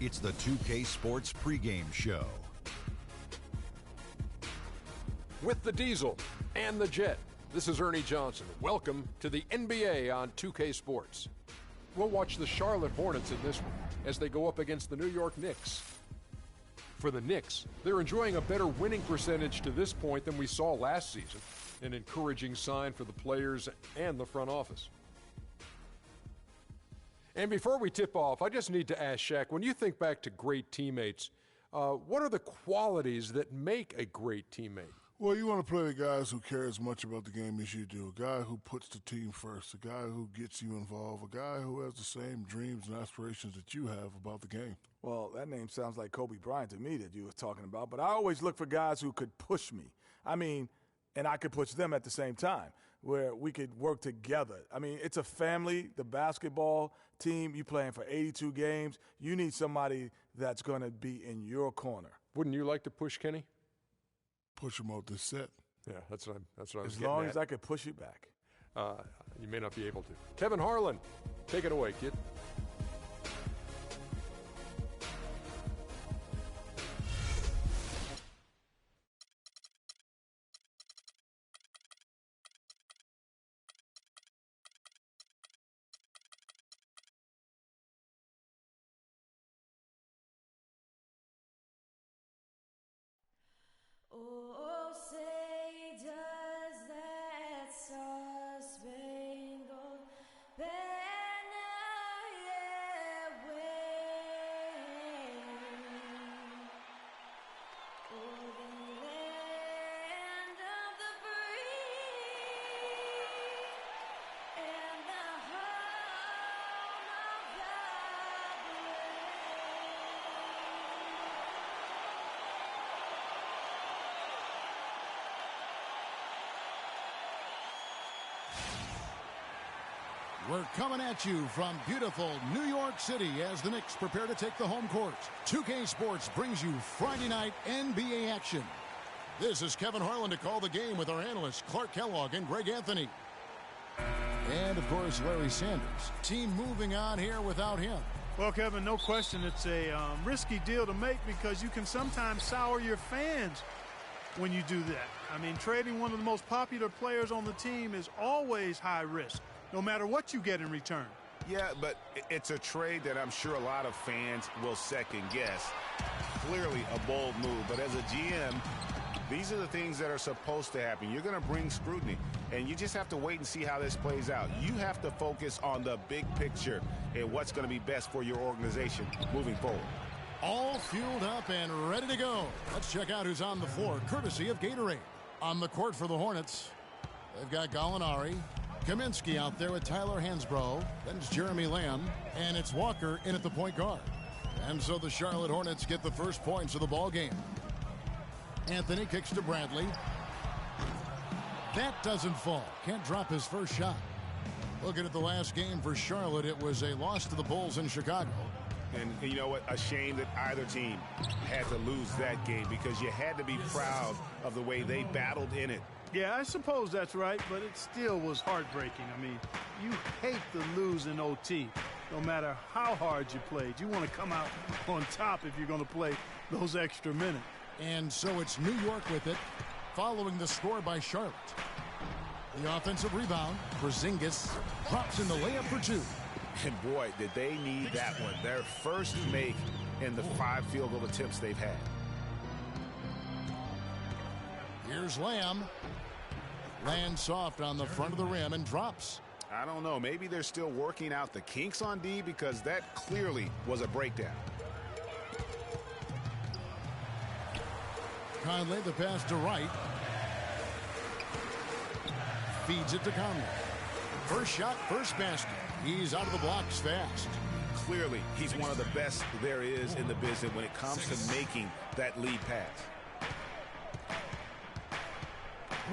It's the 2K Sports pregame show. With the Diesel and the Jet, this is Ernie Johnson. Welcome to the NBA on 2K Sports. We'll watch the Charlotte Hornets in this one as they go up against the New York Knicks. For the Knicks, they're enjoying a better winning percentage to this point than we saw last season, an encouraging sign for the players and the front office. And before we tip off, I just need to ask Shaq, when you think back to great teammates, what are the qualities that make a great teammate? Well, you want to play the guys who care as much about the game as you do, a guy who puts the team first, a guy who gets you involved, a guy who has the same dreams and aspirations that you have about the game. Well, that name sounds like Kobe Bryant to me that you were talking about, but I always look for guys who could push me. And I could push them at the same time, where we could work together. It's a family, the basketball team. You playing for 82 games. You need somebody that's going to be in your corner. Wouldn't you like to push Kenny? Push him off this set. Yeah, that's what I was getting at. As long as I could push you back. You may not be able to. Kevin Harlan, take it away, kid. Oh, say does that star-spangled banner yet wave o'er the land of the free and the home of the We're coming at you from beautiful New York City as the Knicks prepare to take the home court. 2K Sports brings you Friday night NBA action. This is Kevin Harlan to call the game with our analysts Clark Kellogg and Greg Anthony. And, of course, Larry Sanders. Team moving on here without him. Well, Kevin, no question it's a risky deal to make because you can sometimes sour your fans when you do that. Trading one of the most popular players on the team is always high risk, no matter what you get in return. Yeah, but it's a trade that I'm sure a lot of fans will second guess. Clearly a bold move, but as a GM, these are the things that are supposed to happen. You're going to bring scrutiny, and you just have to wait and see how this plays out. You have to focus on the big picture and what's going to be best for your organization moving forward. All fueled up and ready to go. Let's check out who's on the floor, courtesy of Gatorade. On the court for the Hornets, they've got Gallinari, Kaminsky out there with Tyler Hansbrough. Then it's Jeremy Lamb, and it's Walker in at the point guard. And so the Charlotte Hornets get the first points of the ball game. Anthony kicks to Bradley. That doesn't fall. Can't drop his first shot. Looking at the last game for Charlotte, it was a loss to the Bulls in Chicago. And you know what? A shame that either team had to lose that game because you had to be proud of the way they battled in it. Yeah, I suppose that's right, but it still was heartbreaking. You hate to lose in OT, no matter how hard you played. You want to come out on top if you're going to play those extra minutes. And so it's New York with it, following the score by Charlotte. The offensive rebound, Porzingis drops in the layup for two. And boy, did they need that one. Their first make in the 5 field goal attempts they've had. Here's Lamb. Lands soft on the front of the rim and drops. I don't know. Maybe they're still working out the kinks on D because that clearly was a breakdown. Conley, the pass to Wright. Feeds it to Conley. First shot, first basket. He's out of the blocks fast. Clearly, he's one of the best there is in the business when it comes to making that lead pass.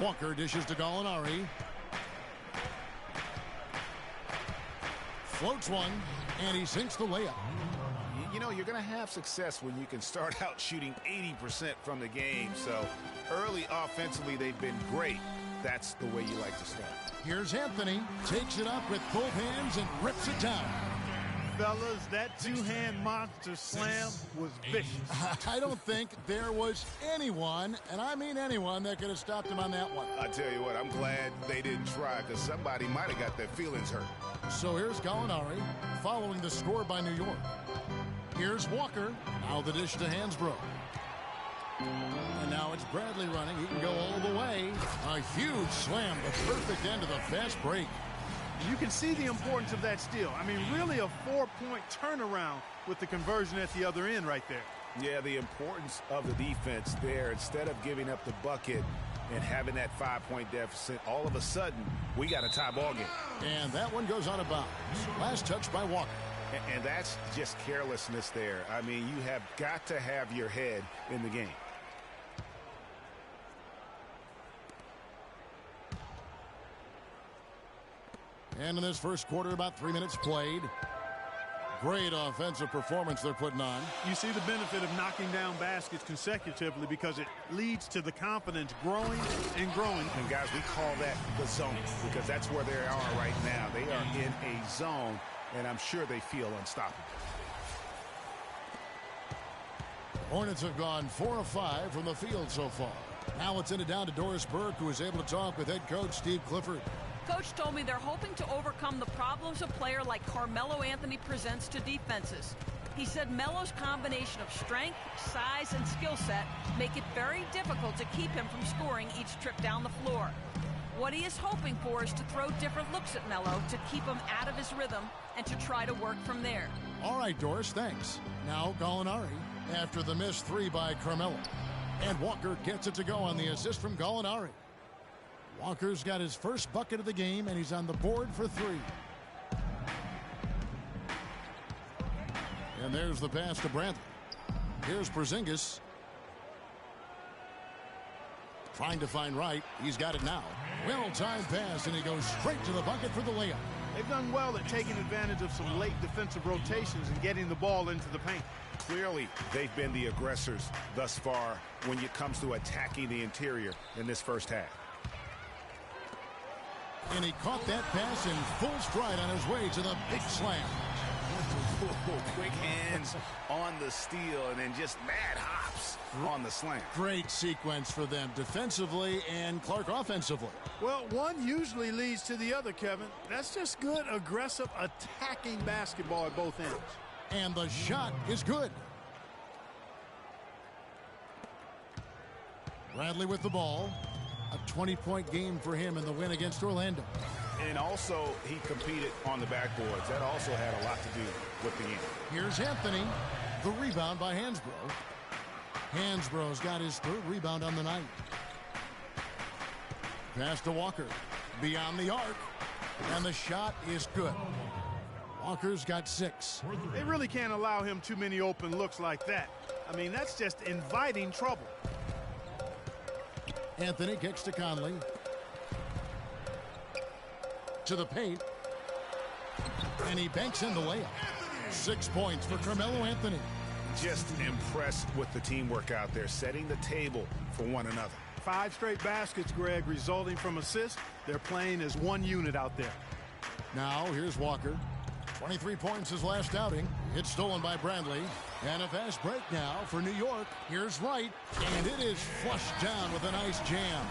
Walker dishes to Gallinari. Floats one, and he sinks the layup. You know, you're going to have success when you can start out shooting 80% from the game. So early offensively, they've been great. That's the way you like to start. Here's Anthony. Takes it up with both hands and rips it down. fellas. That two-hand monster slam was vicious. I don't think there was anyone, and I mean anyone, that could have stopped him on that one. I tell you what, I'm glad they didn't try because somebody might have got their feelings hurt. So here's Gallinari following the score by New York. Here's Walker. Now the dish to Hansbrough. And now it's Bradley running. He can go all the way. A huge slam, the perfect end of the fast break. You can see the importance of that steal. I mean, really a 4-point turnaround with the conversion at the other end right there. Yeah, the importance of the defense there. Instead of giving up the bucket and having that 5-point deficit, all of a sudden, we got a tie ball game. And that one goes out of bounds. Last touch by Walker. And that's just carelessness there. I mean, you have got to have your head in the game. And in this first quarter, about 3 minutes played. Great offensive performance they're putting on. You see the benefit of knocking down baskets consecutively because it leads to the confidence growing and growing. And guys, we call that the zone because that's where they are right now. They are in a zone, and I'm sure they feel unstoppable. Hornets have gone 4 of 5 from the field so far. Now it's in it down to Doris Burke, who is able to talk with head coach Steve Clifford. Coach told me they're hoping to overcome the problems a player like Carmelo Anthony presents to defenses. He said Melo's combination of strength, size, and skill set make it very difficult to keep him from scoring each trip down the floor. What he is hoping for is to throw different looks at Melo to keep him out of his rhythm and to try to work from there. All right, Doris, thanks. Now Gallinari after the missed 3 by Carmelo. And Walker gets it to go on the assist from Gallinari. Walker's got his first bucket of the game, and he's on the board for 3. And there's the pass to Bradley. Here's Porzingis. Trying to find Wright. He's got it now. Well-timed pass, and he goes straight to the bucket for the layup. They've done well at taking advantage of some late defensive rotations and getting the ball into the paint. Clearly, they've been the aggressors thus far when it comes to attacking the interior in this first half. And he caught that pass in full stride on his way to the big slam. Quick hands on the steal and then just mad hops on the slam. Great sequence for them defensively and Clark offensively. Well, one usually leads to the other, Kevin. That's just good, aggressive, attacking basketball at both ends. And the shot is good. Bradley with the ball. A 20-point game for him in the win against Orlando. And also, he competed on the backboards. That also had a lot to do with the game. Here's Anthony. The rebound by Hansbrough. Hansbrough's got his 3rd rebound on the night. Pass to Walker. Beyond the arc. And the shot is good. Walker's got 6. They really can't allow him too many open looks like that. I mean, that's just inviting trouble. Anthony kicks to Conley. To the paint. And he banks in the layup. 6 points for Carmelo Anthony. Just impressed with the teamwork out there, setting the table for one another. 5 straight baskets, Greg, resulting from assists. They're playing as one unit out there. Now here's Walker. 23 points his last outing. It's stolen by Bradley. And a fast break now for New York. Here's Wright. And it is flushed down with a nice jam.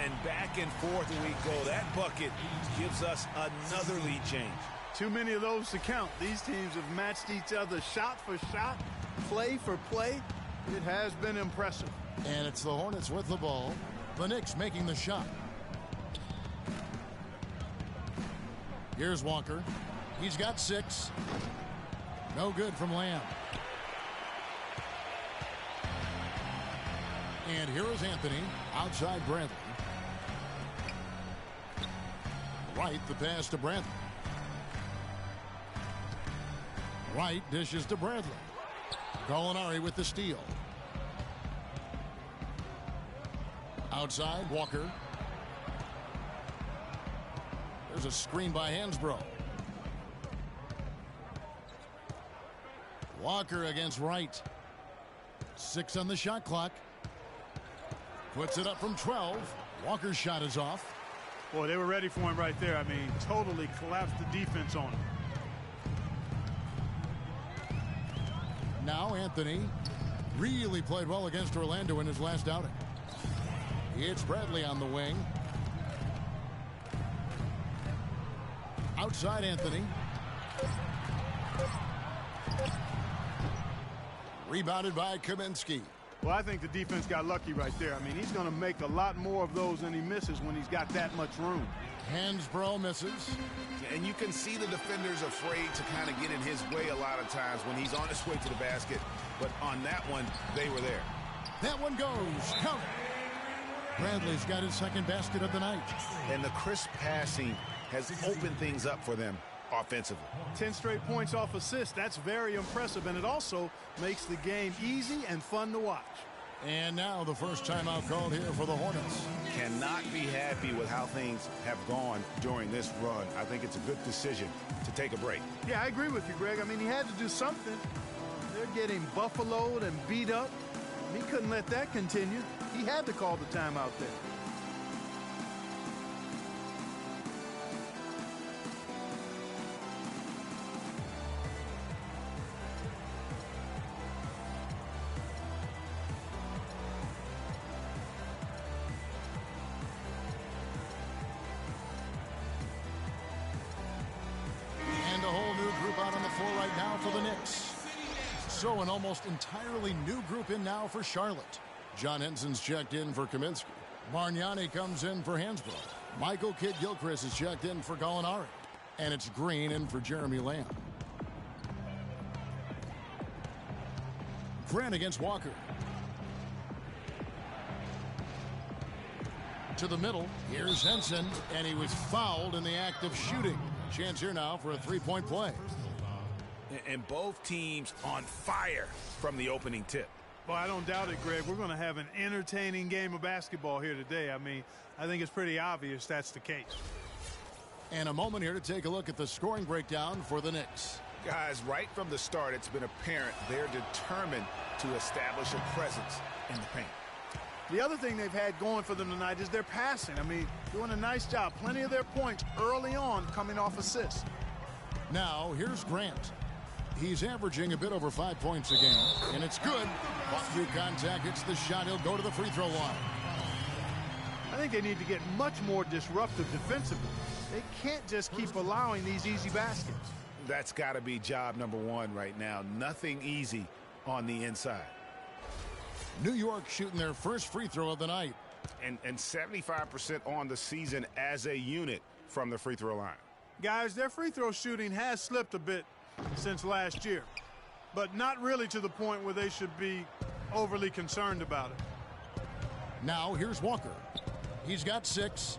And back and forth we go. That bucket gives us another lead change. Too many of those to count. These teams have matched each other shot for shot, play for play. It has been impressive. And it's the Hornets with the ball. The Knicks making the shot. Here's Walker. He's got 6. No good from Lamb. And here is Anthony outside Bradley. Wright, the pass to Bradley. Wright dishes to Bradley. Gallinari with the steal. Outside, Walker. There's a screen by Hansbrough. Walker against Wright. 6 on the shot clock. Puts it up from 12. Walker's shot is off. Boy, they were ready for him right there. I mean, totally collapsed the defense on him. Now Anthony really played well against Orlando in his last outing. It's Bradley on the wing. Outside Anthony. Rebounded by Kaminsky. Well, I think the defense got lucky right there. I mean, he's going to make a lot more of those than he misses when he's got that much room. Hansbrough misses. And you can see the defenders afraid to kind of get in his way a lot of times when he's on his way to the basket. But on that one, they were there. That one goes. Count it. Bradley's got his second basket of the night. And the crisp passing has opened things up for them offensively. 10 straight points off assists. That's very impressive, and it also makes the game easy and fun to watch. And now the first timeout called here for the Hornets. Cannot be happy with how things have gone during this run. I think it's a good decision to take a break. Yeah, I agree with you, Greg. I mean, he had to do something. They're getting buffaloed and beat up. He couldn't let that continue. He had to call the timeout there. And a whole new group out on the floor right now for the Knicks. So an almost entirely new group in now for Charlotte. John Henson's checked in for Kaminsky. Bargnani comes in for Hansbrough. Michael Kidd-Gilchrist is checked in for Gallinari. And it's Green in for Jeremy Lamb. Grant against Walker. To the middle. Here's Henson. And he was fouled in the act of shooting. Chance here now for a three-point play. And both teams on fire from the opening tip. Well, I don't doubt it, Greg. We're going to have an entertaining game of basketball here today. I mean, I think it's pretty obvious that's the case. And a moment here to take a look at the scoring breakdown for the Knicks. Guys, right from the start, it's been apparent they're determined to establish a presence in the paint. The other thing they've had going for them tonight is their passing. I mean, doing a nice job. Plenty of their points early on coming off assists. Now, here's Grant. He's averaging a bit over 5 points a game, and it's good. Through contact, hits the shot. He'll go to the free throw line. I think they need to get much more disruptive defensively. They can't just keep allowing these easy baskets. That's got to be job number one right now. Nothing easy on the inside. New York shooting their first free throw of the night. And 75% on the season as a unit from the free throw line. Guys, their free throw shooting has slipped a bit since last year, but not really to the point where they should be overly concerned about it. Now here's Walker. He's got 6.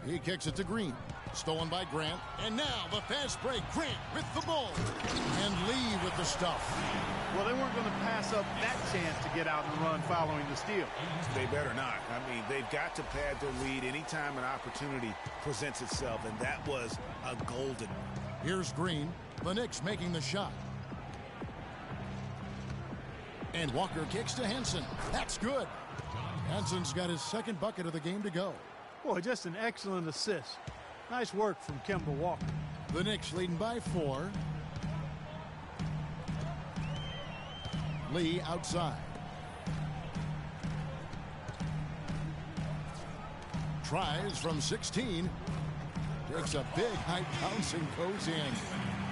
He kicks it to Green. Stolen by Grant. And now the fast break. Grant with the ball. And Lee with the stuff. Well, they weren't going to pass up that chance to get out and run following the steal. They better not. I mean, they've got to pad their lead anytime an opportunity presents itself, and that was a golden one. Here's Green. The Knicks making the shot. And Walker kicks to Henson. That's good. Henson's got his second bucket of the game to go. Boy, just an excellent assist. Nice work from Kemba Walker. The Knicks leading by 4. Lee outside. Tries from 16. Takes a big high bounce and goes in.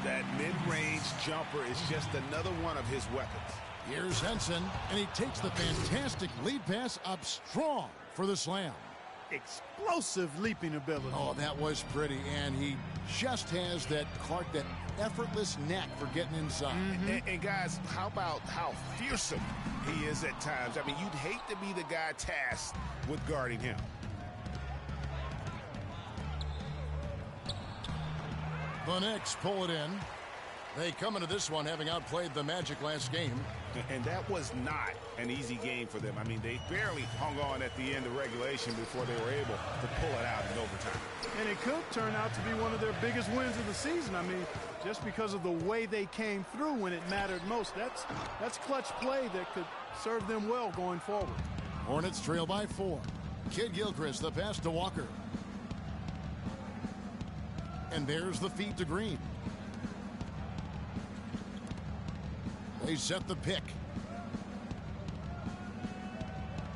That mid-range jumper is just another one of his weapons. Here's Henson, and he takes the fantastic lead pass up strong for the slam. Explosive leaping ability. Oh, that was pretty, and he just has that effortless knack for getting inside. And guys, how about how fearsome he is at times? I mean, you'd hate to be the guy tasked with guarding him. The Knicks pull it in. They come into this one having outplayed the Magic last game. And that was not an easy game for them. I mean, they barely hung on at the end of regulation before they were able to pull it out in overtime. And it could turn out to be one of their biggest wins of the season. I mean, just because of the way they came through when it mattered most. That's clutch play that could serve them well going forward. Hornets trail by 4. Kidd-Gilchrist, the pass to Walker. And there's the feed to Green. They set the pick.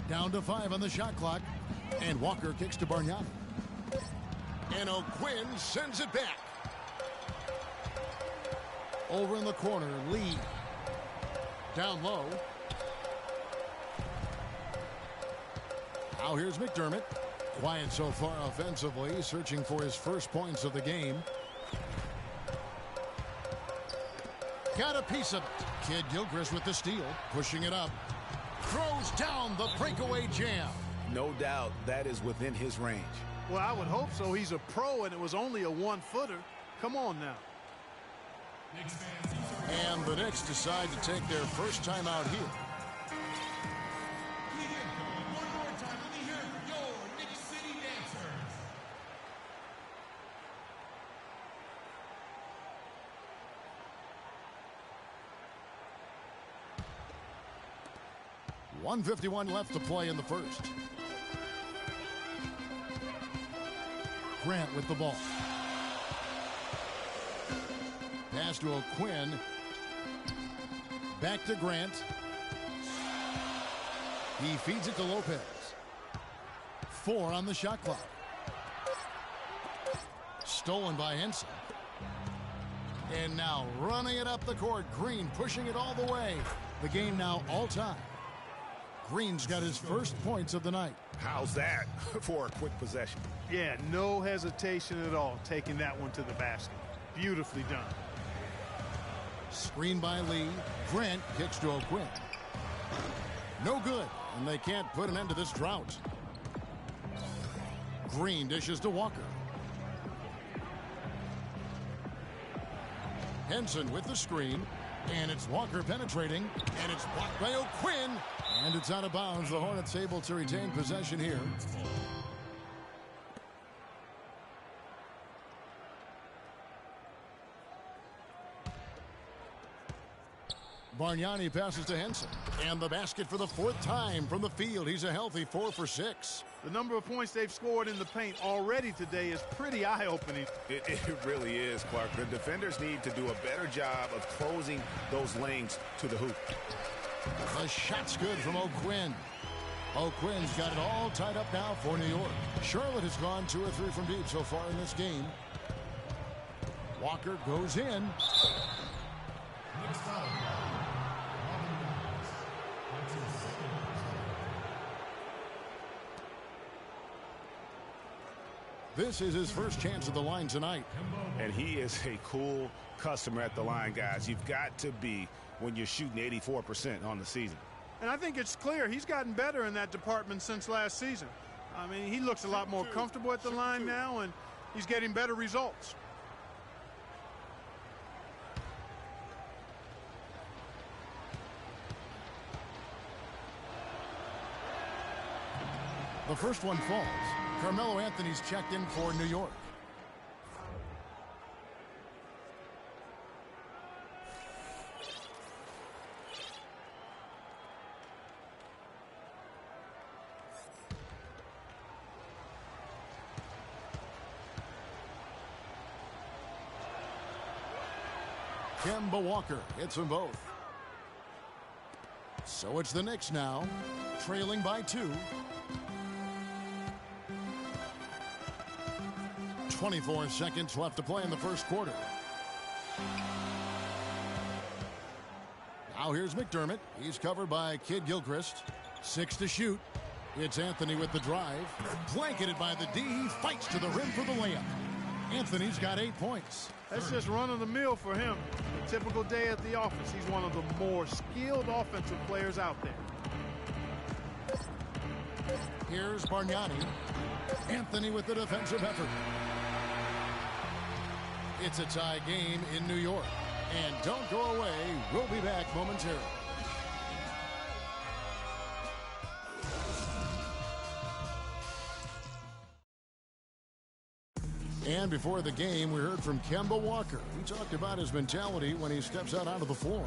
Down to 5 on the shot clock. And Walker kicks to Bargnani. And O'Quinn sends it back. Over in the corner, Lee. Down low. Now here's McDermott. Quiet so far offensively, searching for his first points of the game. Got a piece of it. Kid Gilchrist with the steal, pushing it up. Throws down the breakaway jam. No doubt that is within his range. Well, I would hope so. He's a pro, and it was only a one-footer. Come on now. And the Knicks decide to take their first time out here. One more time, let me hear it for your Knicks City Dancers. .151 left to play in the first. Grant with the ball. Pass to O'Quinn. Back to Grant. He feeds it to Lopez. 4 on the shot clock. Stolen by Henson. And now running it up the court. Green pushing it all the way. The game now all time. Green's got his first points of the night. How's that for a quick possession? Yeah, no hesitation at all taking that one to the basket. Beautifully done. Screen by Lee. Grant kicks to O'Quinn. No good, and they can't put an end to this drought. Green dishes to Walker. Henson with the screen, and it's Walker penetrating, and it's blocked by O'Quinn, and it's out of bounds. The Hornets able to retain possession here. Bargnani passes to Henson. And the basket for the 4th time from the field. He's a healthy 4 for 6. The number of points they've scored in the paint already today is pretty eye-opening. It really is, Clark. The defenders need to do a better job of closing those lanes to the hoop. The shot's good from O'Quinn. O'Quinn's got it all tied up now for New York. Charlotte has gone 2 or 3 from deep so far in this game. Walker goes in. This is his first chance at the line tonight. And he is a cool customer at the line, guys. You've got to be when you're shooting 84% on the season. And I think it's clear he's gotten better in that department since last season. I mean, he looks a lot more comfortable at the line now, and he's getting better results. The first one falls. Carmelo Anthony's checked in for New York. Kemba Walker hits them both. So it's the Knicks now, trailing by 2. 24 seconds left to play in the first quarter. Now here's McDermott. He's covered by Kid Gilchrist. 6 to shoot. It's Anthony with the drive. Blanketed by the D. He fights to the rim for the layup. Anthony's got 8 points. That's just run-of-the-mill for him. A typical day at the office. He's one of the more skilled offensive players out there. Here's Bargnani. Anthony with the defensive effort. It's a tie game in New York. And don't go away. We'll be back momentarily. And before the game, we heard from Kemba Walker. He talked about his mentality when he steps out onto the floor.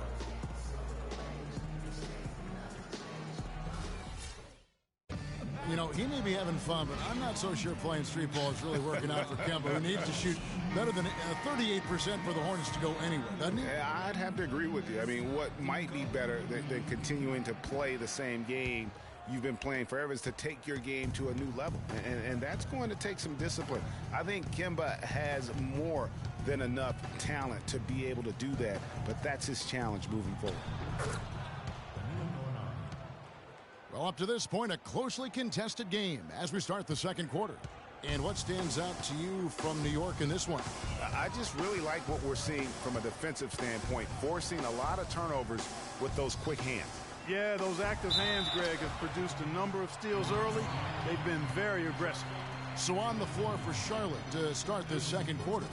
You know, he may be having fun, but I'm not so sure playing street ball is really working out for Kemba, who needs to shoot better than 38% for the Hornets to go anywhere, doesn't he? Yeah, I'd have to agree with you. I mean, what might be better than continuing to play the same game you've been playing forever is to take your game to a new level. And that's going to take some discipline. I think Kemba has more than enough talent to be able to do that, but that's his challenge moving forward. Well, up to this point, a closely contested game as we start the second quarter. And what stands out to you from New York in this one? I just really like what we're seeing from a defensive standpoint, forcing a lot of turnovers with those quick hands. Yeah, those active hands, Greg, have produced a number of steals early. They've been very aggressive. So on the floor for Charlotte to start this second quarter,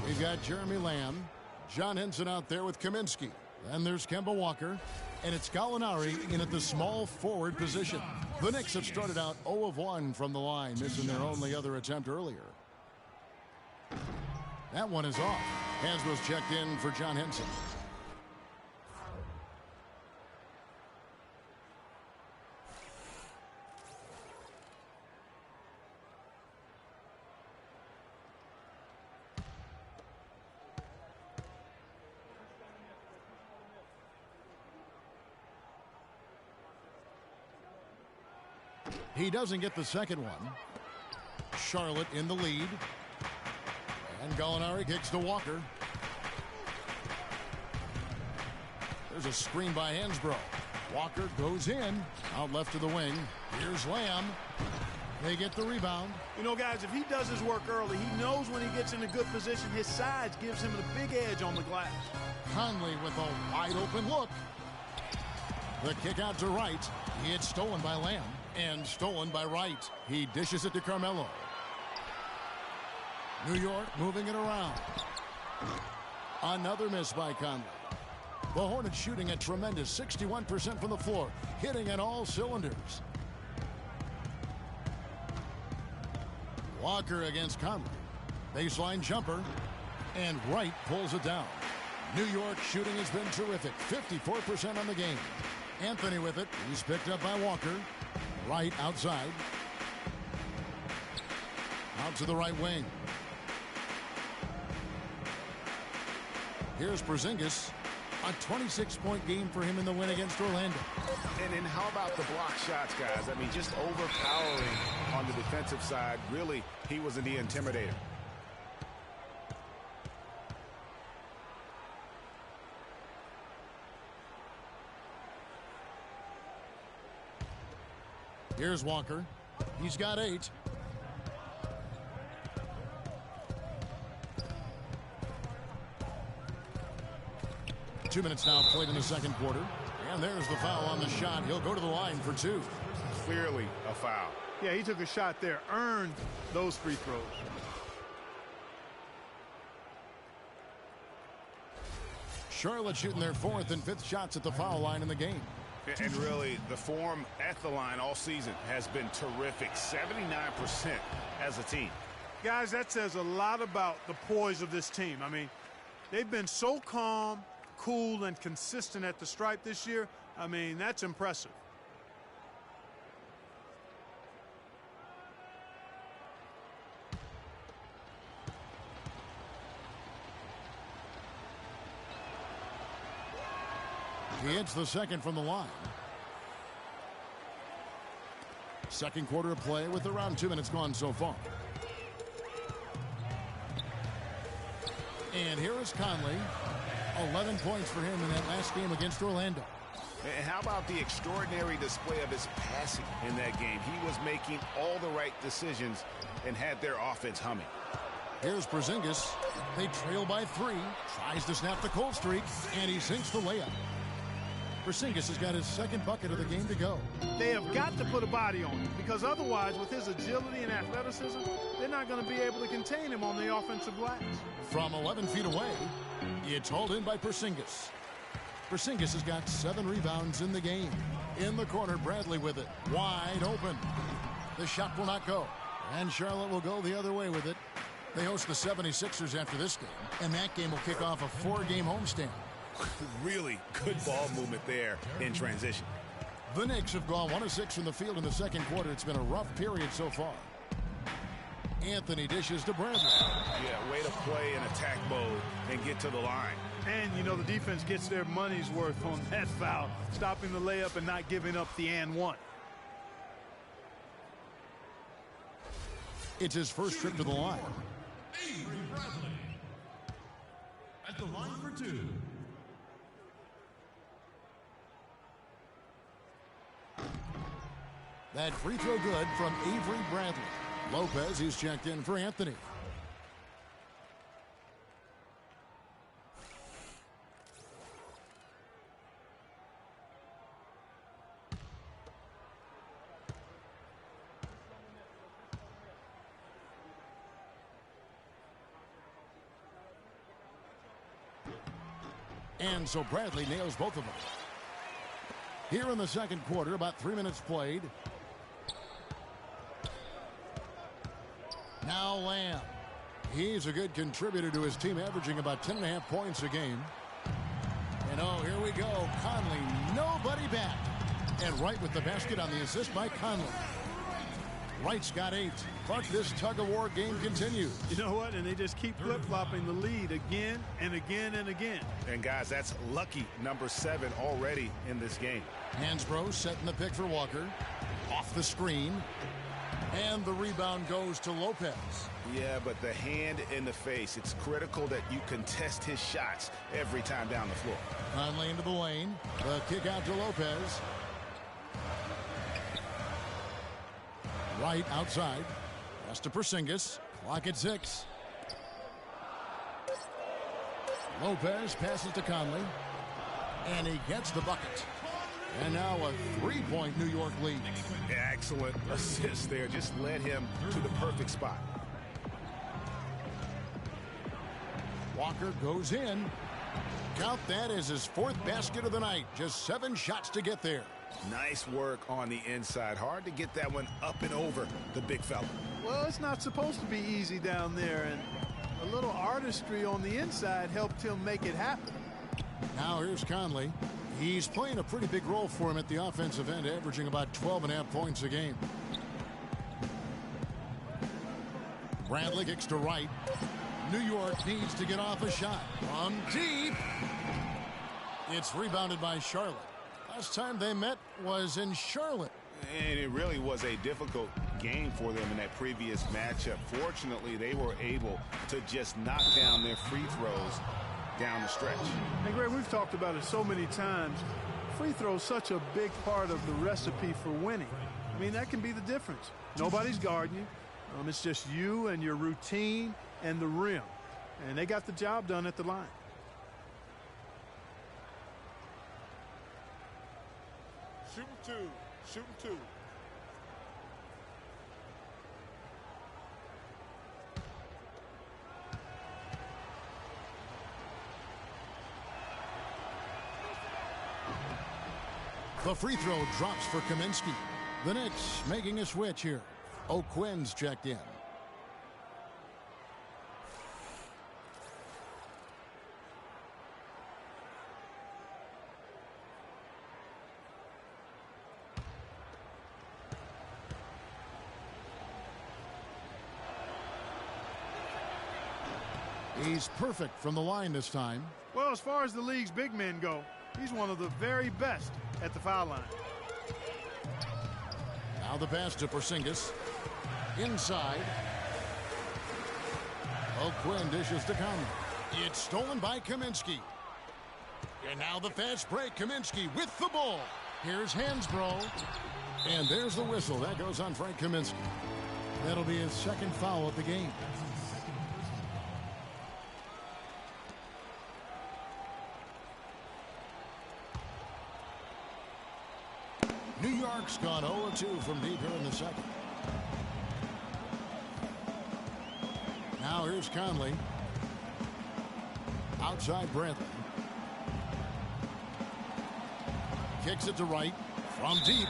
we've got Jeremy Lamb, John Henson out there with Kaminsky. Then there's Kemba Walker, and it's Gallinari in at the small forward position. The Knicks have started out 0 of 1 from the line, missing their only other attempt earlier. That one is off. Hansbrough's checked in for John Henson. He doesn't get the second one. Charlotte in the lead. And Gallinari kicks to Walker. There's a screen by Hansbrough. Walker goes in. Out left to the wing. Here's Lamb. They get the rebound. You know, guys, if he does his work early, he knows when he gets in a good position, his size gives him a big edge on the glass. Conley with a wide open look. The kick out to Wright. It's stolen by Lamb. And stolen by Wright. He dishes it to Carmelo. New York moving it around. Another miss by Conley. The Hornets shooting a tremendous 61% from the floor, hitting at all cylinders. Walker against Conley. Baseline jumper. And Wright pulls it down. New York shooting has been terrific. 54% on the game. Anthony with it. He's picked up by Walker. Right outside. Out to the right wing. Here's Porzingis. A 26-point game for him in the win against Orlando. And then how about the block shots, guys? I mean, just overpowering on the defensive side. Really, he was the intimidator. Here's Walker. He's got 8. Two minutes now played in the second quarter. And there's the foul on the shot. He'll go to the line for 2. Clearly a foul. Yeah, he took a shot there, earned those free throws. Charlotte shooting their 4th and 5th shots at the foul line in the game. And really, the form at the line all season has been terrific. 79% as a team. Guys, that says a lot about the poise of this team. I mean, they've been so calm, cool, and consistent at the stripe this year. I mean, that's impressive. He hits the second from the line. Second quarter of play with around 2 minutes gone so far. And here is Conley. 11 points for him in that last game against Orlando. And how about the extraordinary display of his passing in that game? He was making all the right decisions and had their offense humming. Here's Porzingis. They trail by 3. Tries to snap the cold streak, and he sinks the layup. Porzingis has got his second bucket of the game to go. They have got to put a body on him, because otherwise, with his agility and athleticism, they're not going to be able to contain him on the offensive glass. From 11 feet away, it's hauled in by Porzingis. Porzingis has got 7 rebounds in the game. In the corner, Bradley with it. Wide open. The shot will not go. And Charlotte will go the other way with it. They host the 76ers after this game, and that game will kick off a 4-game homestand. Really good ball movement there in transition. The Knicks have gone 1 of 6 from the field in the second quarter. It's been a rough period so far. Anthony dishes to Bradley. Yeah, way to play in attack mode and get to the line. And, you know, the defense gets their money's worth on that foul, stopping the layup and not giving up the and one. It's his first trip to the line. Avery Bradley at the line for 2. That free throw good from Avery Bradley. Lopez is checked in for Anthony. And so Bradley nails both of them. Here in the second quarter, about 3 minutes played. Now Lamb. He's a good contributor to his team, averaging about 10.5 points a game. And oh, here we go. Conley, nobody back. And Wright with the basket on the assist by Conley. Wright's got 8. But this tug-of-war game continues. You know what? And they just keep flip-flopping the lead again and again and again. And, guys, that's lucky number 7 already in this game. Hansbrough setting the pick for Walker. Off the screen. And the rebound goes to Lopez. Yeah, but the hand in the face, it's critical that you contest his shots every time down the floor. Conley into the lane. The kick out to Lopez. Wright outside. Pass to Porzingis. Clock at 6. Lopez passes to Conley. And he gets the bucket. And now a 3-point New York lead. Excellent assist there. Just led him to the perfect spot. Walker goes in. Count that as his 4th basket of the night. Just 7 shots to get there. Nice work on the inside. Hard to get that one up and over the big fella. Well, it's not supposed to be easy down there, and a little artistry on the inside helped him make it happen. Now here's Conley. He's playing a pretty big role for him at the offensive end, averaging about 12.5 points a game. Bradley kicks to Wright. New York needs to get off a shot. From deep. It's rebounded by Charlotte. Last time they met was in Charlotte. And it really was a difficult game for them in that previous matchup. Fortunately, they were able to just knock down their free throws down the stretch. Hey, Greg, we've talked about it so many times. Free throw is such a big part of the recipe for winning. I mean, that can be the difference. Nobody's guarding you. It's just you and your routine and the rim. And they got the job done at the line. Shooting 2. Shooting 2. The free throw drops for Kaminsky. The Knicks making a switch here. O'Quinn's checked in. He's perfect from the line this time. Well, as far as the league's big men go, he's one of the very best at the foul line. Now the pass to Porzingis. Inside. O'Quinn dishes to Conley. It's stolen by Kaminsky. And now the fast break. Kaminsky with the ball. Here's Hansbrough. And there's the whistle. That goes on Frank Kaminsky. That'll be his 2nd foul of the game. New York's gone 0-2 from deep here in the second. Now here's Conley. Outside Bradley. Kicks it to Wright. From deep.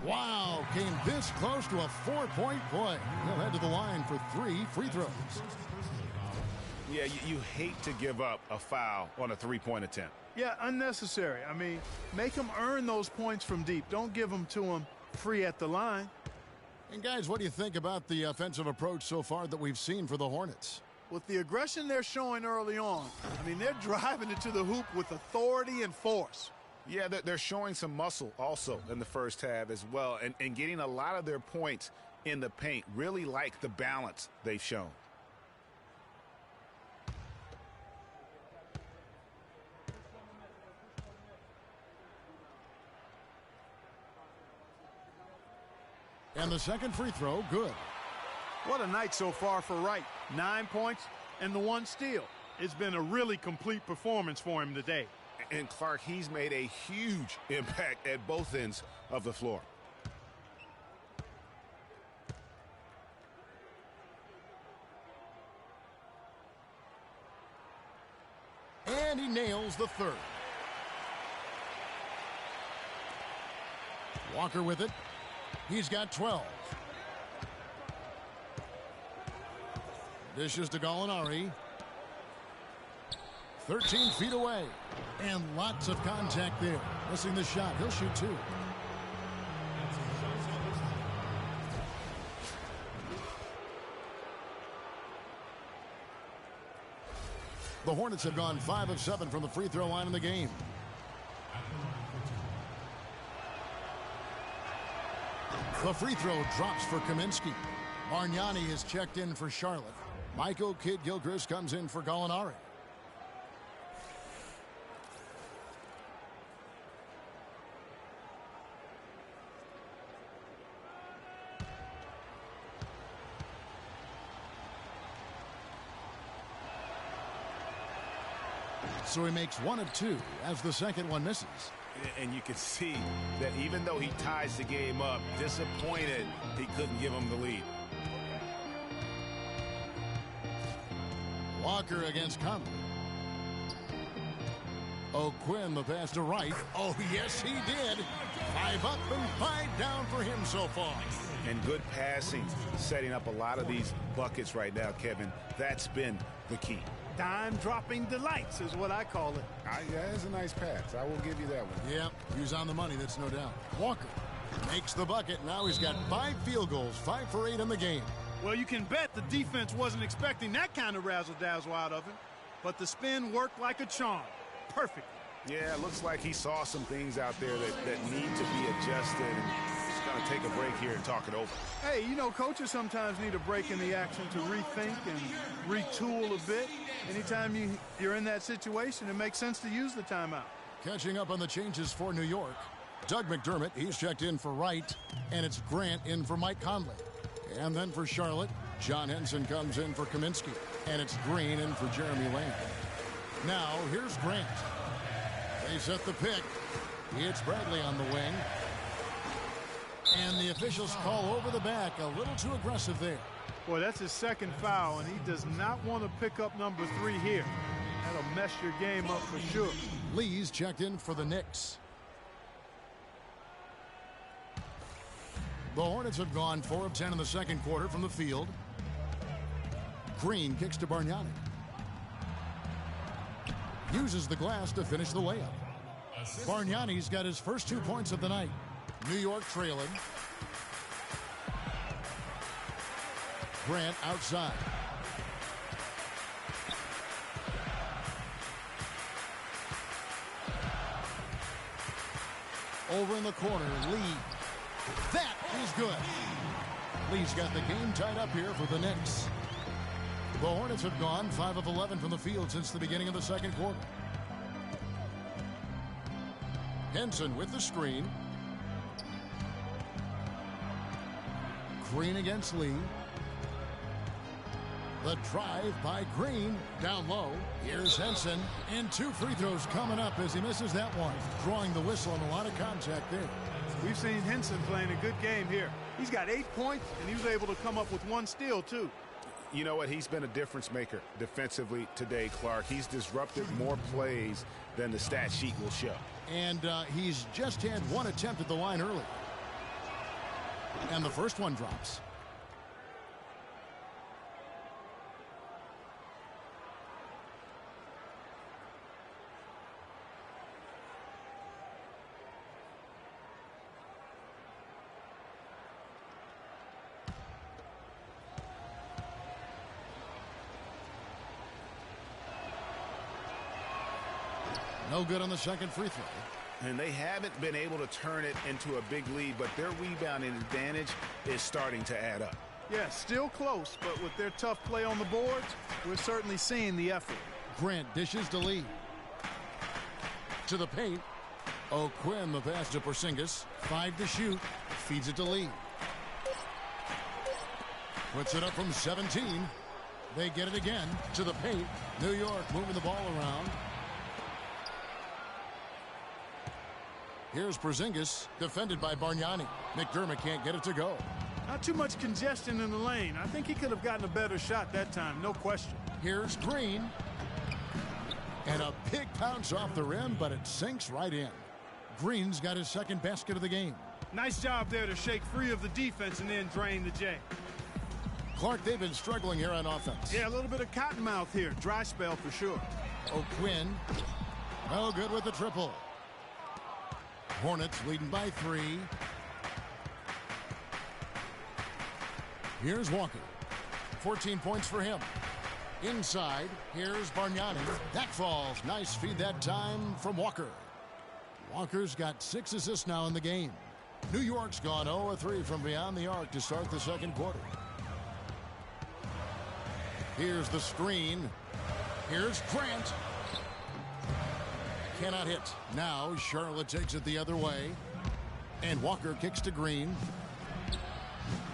Wow, came this close to a 4-point play. He'll head to the line for 3 free throws. Yeah, you hate to give up a foul on a three-point attempt. Yeah, unnecessary. I mean, make them earn those points from deep. Don't give them to them free at the line. And guys, what do you think about the offensive approach so far that we've seen for the Hornets? With the aggression they're showing early on, I mean, they're driving it to the hoop with authority and force. Yeah, they're showing some muscle also in the first half as well, and getting a lot of their points in the paint. Really like the balance they've shown. And the second free throw, good. What a night so far for Wright. 9 points and the 1 steal. It's been a really complete performance for him today. And Clark, he's made a huge impact at both ends of the floor. And he nails the third. Walker with it. He's got 12. Dishes to Gallinari. 13 feet away. And lots of contact there. Missing the shot. He'll shoot 2. The Hornets have gone 5 of 7 from the free throw line in the game. The free throw drops for Kaminsky. Bargnani is checked in for Charlotte. Michael Kidd-Gilchrist comes in for Gallinari. So he makes 1 of 2 as the second one misses. And you can see that even though he ties the game up, disappointed he couldn't give him the lead. Walker against Conley. O'Quinn, the pass to Wright. Oh, yes, he did. 5 up and 5 down for him so far. And good passing, setting up a lot of these buckets right now, Kevin. That's been the key. Dime-dropping delights is what I call it. Yeah, it's a nice pass. I will give you that one. Yeah, he was on the money, that's no doubt. Walker makes the bucket. Now he's got 5 field goals, 5 for 8 in the game. Well, you can bet the defense wasn't expecting that kind of razzle-dazzle out of him. But the spin worked like a charm. Perfect. Yeah, it looks like he saw some things out there that need to be adjusted. And he's going to take a break here and talk it over. Hey, you know, coaches sometimes need a break in the action to rethink and retool a bit. Anytime you're in that situation, it makes sense to use the timeout. Catching up on the changes for New York. Doug McDermott, he's checked in for Wright, and it's Grant in for Mike Conley. And then for Charlotte, John Henson comes in for Kaminsky, and it's Green in for Jeremy Lamb. Now, here's Grant. They set the pick. It's Bradley on the wing. And the officials call over the back, a little too aggressive there. Boy, that's his second foul, and he does not want to pick up number 3 here. That'll mess your game up for sure. Lee's checked in for the Knicks. The Hornets have gone 4 of 10 in the second quarter from the field. Green kicks to Bargnani. Uses the glass to finish the layup. Bargnani's got his first 2 points of the night. New York trailing. Grant outside. Over in the corner, Lee. That is good. Lee's got the game tied up here for the Knicks. The Hornets have gone 5 of 11 from the field since the beginning of the second quarter. Henson with the screen. Green against Lee. The drive by Green down low. Here's Henson, and 2 free throws coming up as he misses that one. Drawing the whistle and a lot of contact there. We've seen Henson playing a good game here. He's got 8 points, and he was able to come up with 1 steal, too. You know what? He's been a difference maker defensively today, Clark. He's disrupted more plays than the stat sheet will show. And he's just had 1 attempt at the line early. And the first one drops. No good on the second free throw. And they haven't been able to turn it into a big lead, but their rebounding advantage is starting to add up. Yeah, still close, but with their tough play on the boards, we're certainly seeing the effort. Grant dishes to Lee. To the paint. O'Quinn the pass to Porzingis. 5 to shoot. Feeds it to Lee. Puts it up from 17. They get it again to the paint. New York moving the ball around. Here's Porzingis, defended by Bargnani. McDermott can't get it to go. Not too much congestion in the lane. I think he could have gotten a better shot that time, no question. Here's Green. And a big bounce off the rim, but it sinks right in. Green's got his second basket of the game. Nice job there to shake free of the defense and then drain the J. Clark, they've been struggling here on offense. Yeah, a little bit of cottonmouth here. Dry spell for sure. O'Quinn, no good with the triple. Hornets leading by 3. Here's Walker. 14 points for him. Inside, here's Bargnani. That falls. Nice feed that time from Walker. Walker's got 6 assists now in the game. New York's gone 0-3 from beyond the arc to start the second quarter. Here's the screen. Here's Grant. Cannot hit. Now Charlotte takes it the other way. And Walker kicks to Green.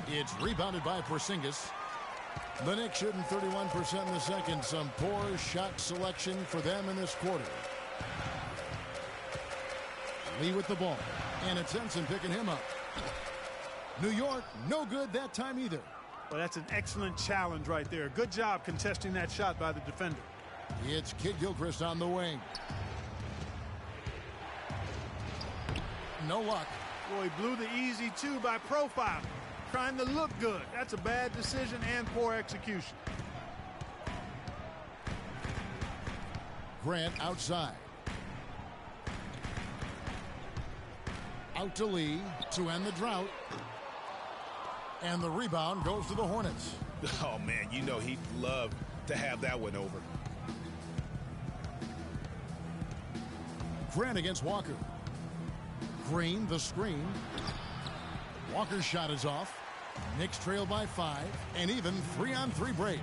It's rebounded by Porzingis. The Knicks shooting 31% in the second. Some poor shot selection for them in this quarter. Lee with the ball. And it's Henson picking him up. New York, no good that time either. Well, that's an excellent challenge right there. Good job contesting that shot by the defender. It's Kid Gilchrist on the wing. No luck. Boy, he blew the easy 2 by profile. Trying to look good. That's a bad decision and poor execution. Grant outside. Out to Lee to end the drought. And the rebound goes to the Hornets. Oh, man, you know he'd love to have that one over. Grant against Walker. Green, the screen. Walker's shot is off. Knicks trail by 5. And even 3-on-3 break.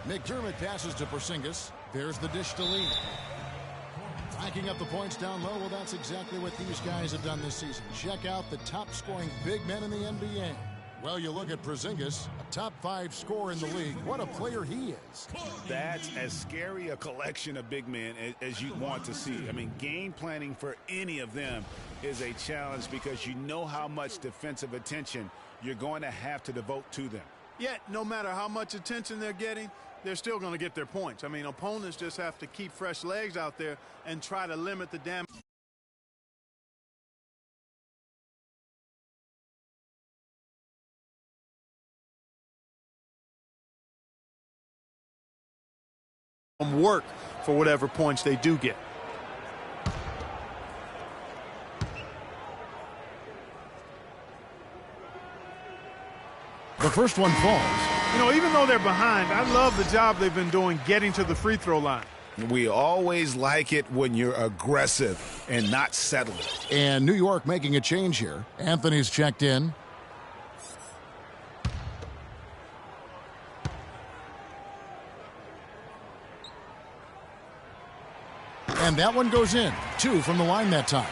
McDermott passes to Porzingis. There's the dish to Lee. Racking up the points down low. Well, that's exactly what these guys have done this season. Check out the top scoring big men in the NBA. Well, you look at Porzingis, a top 5 scorer in the league. What a player he is. That's as scary a collection of big men as you want to see. I mean, game planning for any of them is a challenge because you know how much defensive attention you're going to have to devote to them. Yet, no matter how much attention they're getting, they're still going to get their points. I mean, opponents just have to keep fresh legs out there and try to limit the damage. Work for whatever points they do get. The first one falls. You know, even though they're behind, I love the job they've been doing getting to the free throw line. We always like it when you're aggressive and not settling. And New York making a change here. Anthony's checked in. And that one goes in. 2 from the line that time.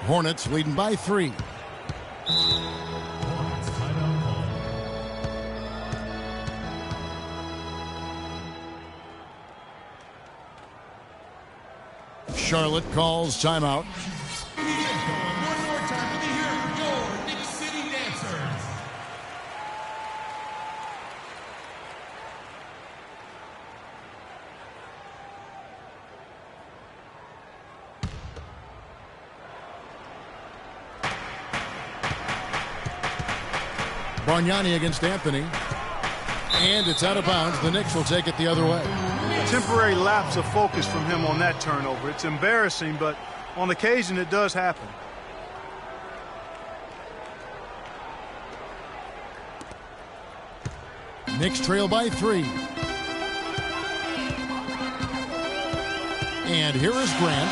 Hornets leading by 3. Charlotte calls timeout. One more time, let me hear your Knicks City Dancers. Bargnani against Anthony. And it's out of bounds. The Knicks will take it the other way. Temporary lapse of focus from him on that turnover. It's embarrassing, but on occasion it does happen. Knicks trail by 3. And here is Grant.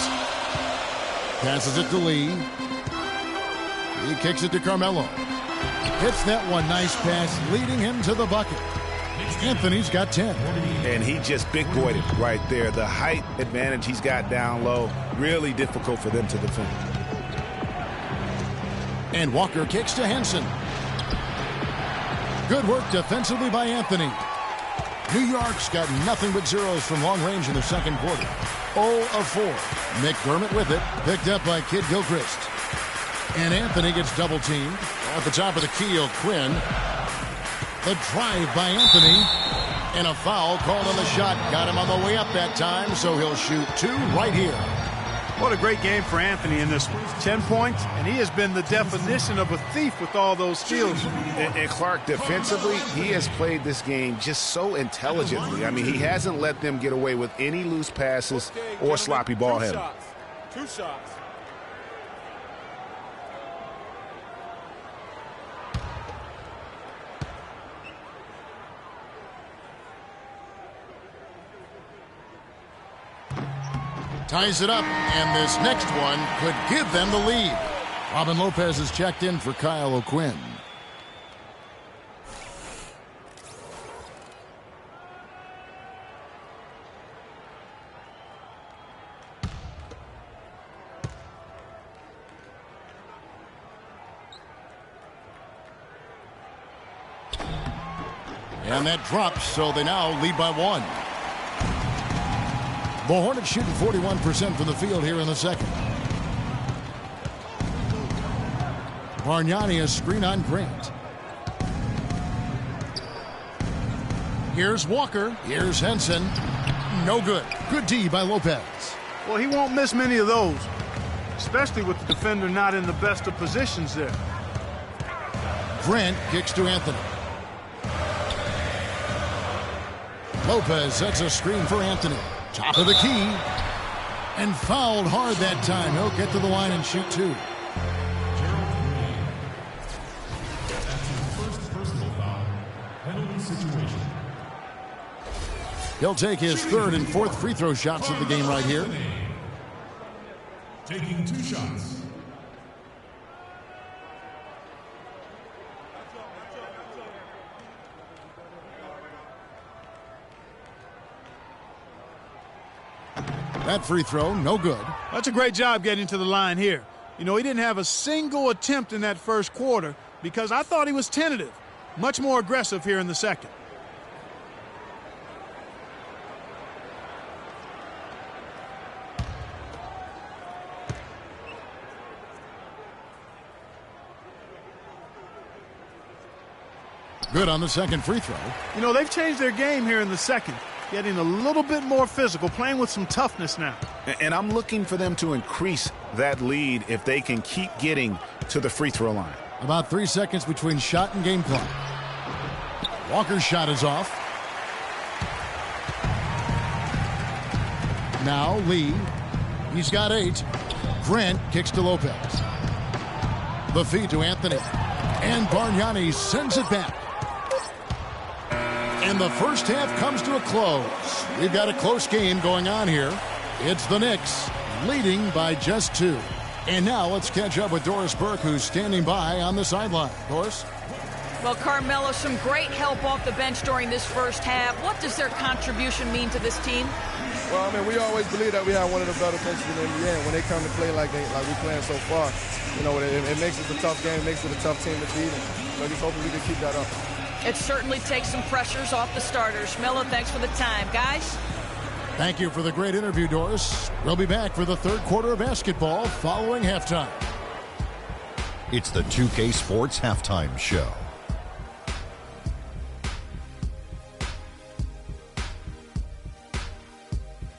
Passes it to Lee. He kicks it to Carmelo. Hits that one. Nice pass, leading him to the bucket. Anthony's got 10. And he just big-boyed it right there. The height advantage he's got down low, really difficult for them to defend. And Walker kicks to Henson. Good work defensively by Anthony. New York's got nothing but zeros from long range in the second quarter. 0 of 4. McDermott with it, picked up by Kid Gilchrist. And Anthony gets double-teamed. At the top of the keel, Quinn. The drive by Anthony. And a foul called on the shot. Got him on the way up that time, so he'll shoot 2 right here. What a great game for Anthony in this one. 10 points, and he has been the definition of a thief with all those steals. And Clark, defensively, he has played this game just so intelligently. I mean, he hasn't let them get away with any loose passes or sloppy ball handling. 2 shots. Ties it up, and this next one could give them the lead. Robin Lopez is checked in for Kyle O'Quinn. And that drops, so they now lead by 1. The Hornets shooting 41% from the field here in the second. Bargnani, a screen on Grant. Here's Walker. Here's Henson. No good. Good D by Lopez. Well, he won't miss many of those, especially with the defender not in the best of positions there. Grant kicks to Anthony. Lopez sets a screen for Anthony. Top of the key. And fouled hard that time. He'll get to the line and shoot 2. He'll take his 3rd and 4th free throw shots of the game right here. Taking 2 shots. That free throw, no good. That's a great job getting to the line here. You know, he didn't have a single attempt in that first quarter because I thought he was tentative. Much more aggressive here in the second. Good on the second free throw. You know, they've changed their game here in the second, getting a little bit more physical, playing with some toughness now. And I'm looking for them to increase that lead if they can keep getting to the free throw line. About 3 seconds between shot and game clock. Walker's shot is off. Now Lee. He's got 8. Grant kicks to Lopez. The feed to Anthony. And Bargnani sends it back. And the first half comes to a close. We've got a close game going on here. It's the Knicks leading by just 2. And now let's catch up with Doris Burke, who's standing by on the sideline. Doris? Well, Carmelo, some great help off the bench during this first half. What does their contribution mean to this team? Well, I mean, we always believe that we have one of the better benches in the NBA. And when they come to play like we're playing so far, you know, it makes it a tough game, it makes it a tough team to beat. And so just hoping we can keep that up. It certainly takes some pressures off the starters. Melo, thanks for the time. Guys? Thank you for the great interview, Doris. We'll be back for the third quarter of basketball following halftime. It's the 2K Sports Halftime Show.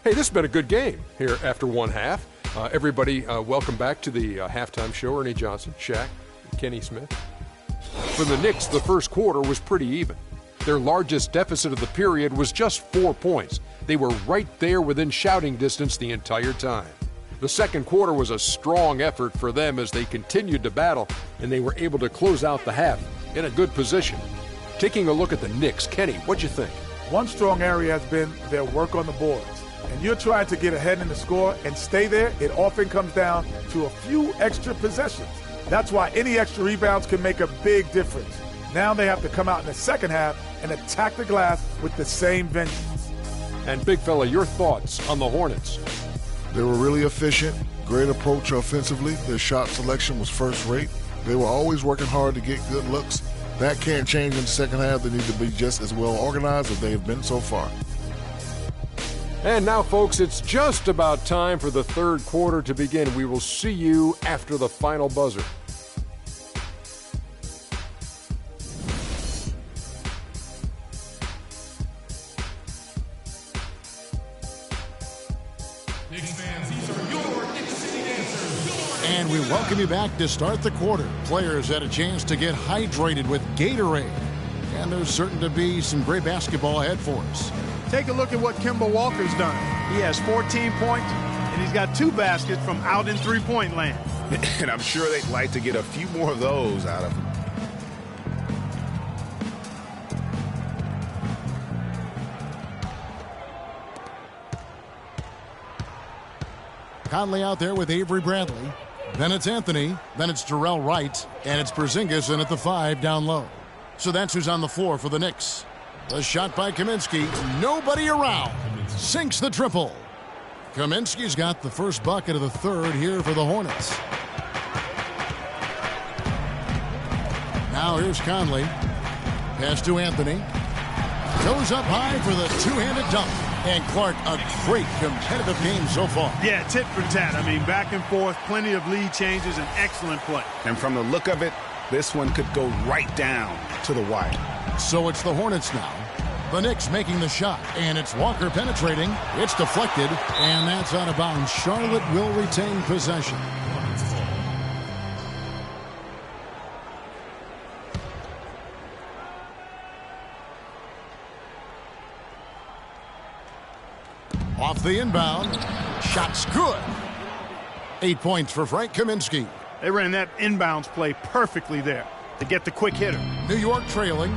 Hey, this has been a good game here after one half. Everybody, welcome back to the halftime show. Ernie Johnson, Shaq, Kenny Smith. For the Knicks, the first quarter was pretty even. Their largest deficit of the period was just 4 points. They were right there within shouting distance the entire time. The second quarter was a strong effort for them as they continued to battle, and they were able to close out the half in a good position. Taking a look at the Knicks, Kenny, what'd you think? One strong area has been their work on the boards. and you're trying to get ahead in the score and stay there, it often comes down to a few extra possessions. That's why any extra rebounds can make a big difference. Now they have to come out in the second half and attack the glass with the same vengeance. And big fella, your thoughts on the Hornets? They were really efficient, great approach offensively. Their shot selection was first rate. They were always working hard to get good looks. That can't change in the second half. They need to be just as well organized as they have been so far. And now, folks, it's just about time for the third quarter to begin. We will see you after the final buzzer. And we welcome you back to start the quarter. Players had a chance to get hydrated with Gatorade. And there's certain to be some great basketball ahead for us. Take a look at what Kemba Walker's done. He has 14 points, and he's got 2 baskets from out in three-point land. And I'm sure they'd like to get a few more of those out of him. Conley out there with Avery Bradley. Then it's Anthony. Then it's Jarrell Wright. And it's Porzingis in at the 5 down low. So that's who's on the floor for the Knicks. The shot by Kaminsky. Nobody around. Sinks the triple. Kaminsky's got the first bucket of the third here for the Hornets. Now here's Conley. Pass to Anthony. Goes up high for the two-handed dunk. And Clark, a great competitive game so far. Yeah, tit for tat. I mean, back and forth, plenty of lead changes, and excellent play. And from the look of it, this one could go right down to the wire. So it's the Hornets now. The Knicks making the shot, and it's Walker penetrating. It's deflected, and that's out of bounds. Charlotte will retain possession. Off the inbound. Shot's good. 8 points for Frank Kaminsky. They ran that inbounds play perfectly there to get the quick hitter. New York trailing.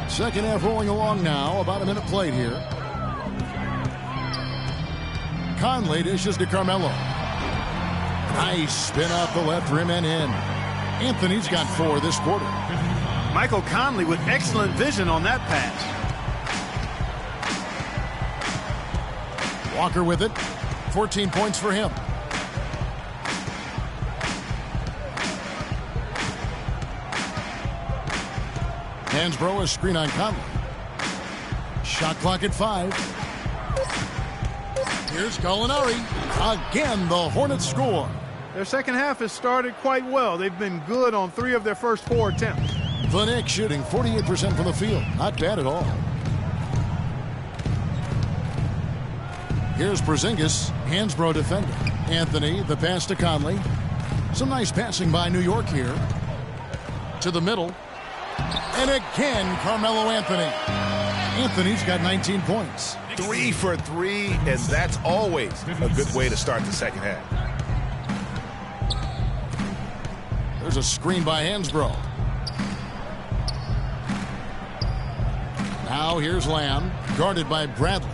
Second half rolling along now. About a minute played here. Conley dishes to Carmelo. Nice spin off the left rim and in. Anthony's got 4 this quarter. Michael Conley with excellent vision on that pass. Walker with it. 14 points for him. Hansbrough, a screen on Conley. Shot clock at 5. Here's Gallinari. Again, the Hornets score. Their second half has started quite well. They've been good on 3 of their first 4 attempts. The Knicks shooting 48% from the field. Not bad at all. Here's Porzingis. Hansbrough defending. Anthony, the pass to Conley. Some nice passing by New York here. To the middle. And again, Carmelo Anthony. Anthony's got 19 points. 3 for 3, and that's always a good way to start the second half. There's a screen by Hansbrough. Now here's Lamb, guarded by Bradley.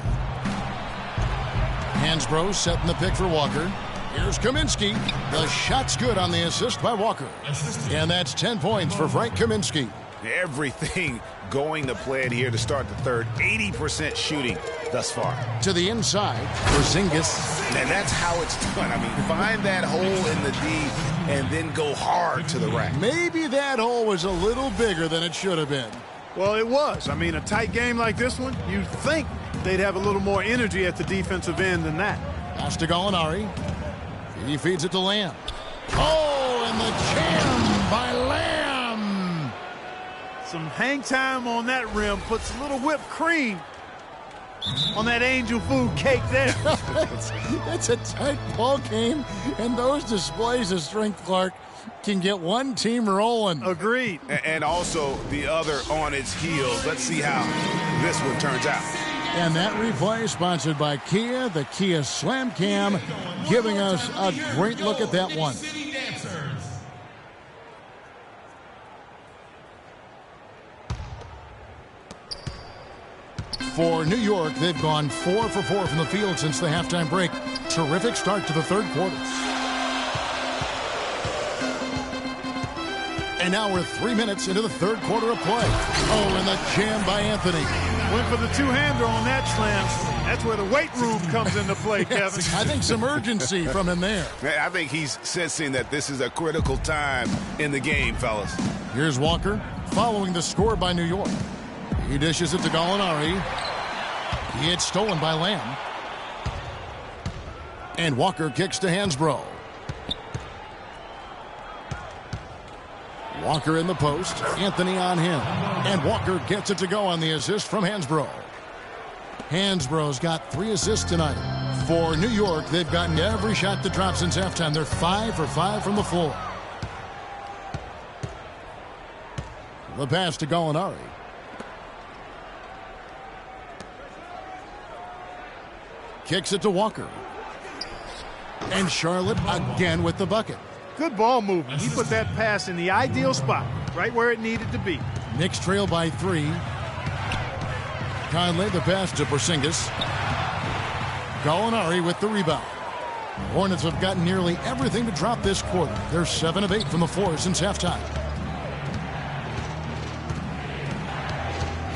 Hansbrough setting the pick for Walker. Here's Kaminsky. The shot's good on the assist by Walker. And that's 10 points for Frank Kaminsky. Everything going to plan here to start the third. 80% shooting thus far. To the inside, Porzingis. And that's how it's done. I mean, find that hole in the D and then go hard to the rack. Maybe that hole was a little bigger than it should have been. Well, it was. I mean, a tight game like this one, you'd think they'd have a little more energy at the defensive end than that. Pass to Gallinari. He feeds it to Lamb. Oh, and the jam by Lamb. Some hang time on that rim puts a little whipped cream on that angel food cake there. It's a tight ball game, and those displays of strength, Clark, can get one team rolling. Agreed. And also the other on its heels. Let's see how this one turns out. And that replay sponsored by Kia, the Kia Slam Cam, giving us a great look at that one. For New York, they've gone 4 for 4 from the field since the halftime break. Terrific start to the third quarter. And now we're 3 minutes into the third quarter of play. Oh, and the jam by Anthony. Went for the two-hander on that slam. That's where the weight room comes into play, Kevin. I think some urgency from him there. I think he's sensing that this is a critical time in the game, fellas. Here's Walker following the score by New York. He dishes it to Gallinari. It's stolen by Lamb. And Walker kicks to Hansbrough. Walker in the post. Anthony on him. And Walker gets it to go on the assist from Hansbrough. Hansbrough's got 3 assists tonight. For New York, they've gotten every shot that dropped since halftime. They're 5 for 5 from the floor. The pass to Gallinari. Kicks it to Walker. And Charlotte again with the bucket. Good ball movement. He put that pass in the ideal spot, right where it needed to be. Knicks trail by 3. Conley the pass to Porzingis. Gallinari with the rebound. Hornets have gotten nearly everything to drop this quarter. They're 7 of 8 from the floor since halftime.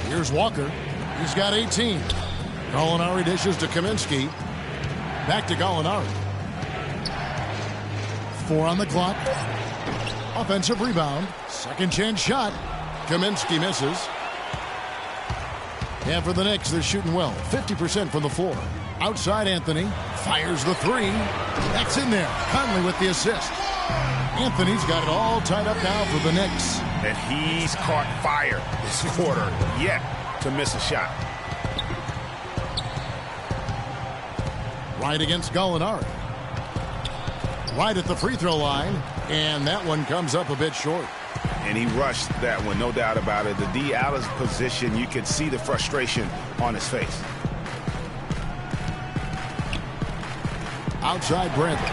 Here's Walker. He's got 18. Gallinari dishes to Kaminsky. Back to Gallinari. 4 on the clock. Offensive rebound. Second chance shot. Kaminsky misses. And for the Knicks, they're shooting well. 50% from the floor. Outside Anthony. Fires the 3. That's in there. Conley with the assist. Anthony's got it all tied up now for the Knicks. And he's caught fire this quarter yet to miss a shot. Right against Gallinari. Right at the free throw line. And that one comes up a bit short. And he rushed that one, no doubt about it. The D out of position, you could see the frustration on his face. Outside Bradley.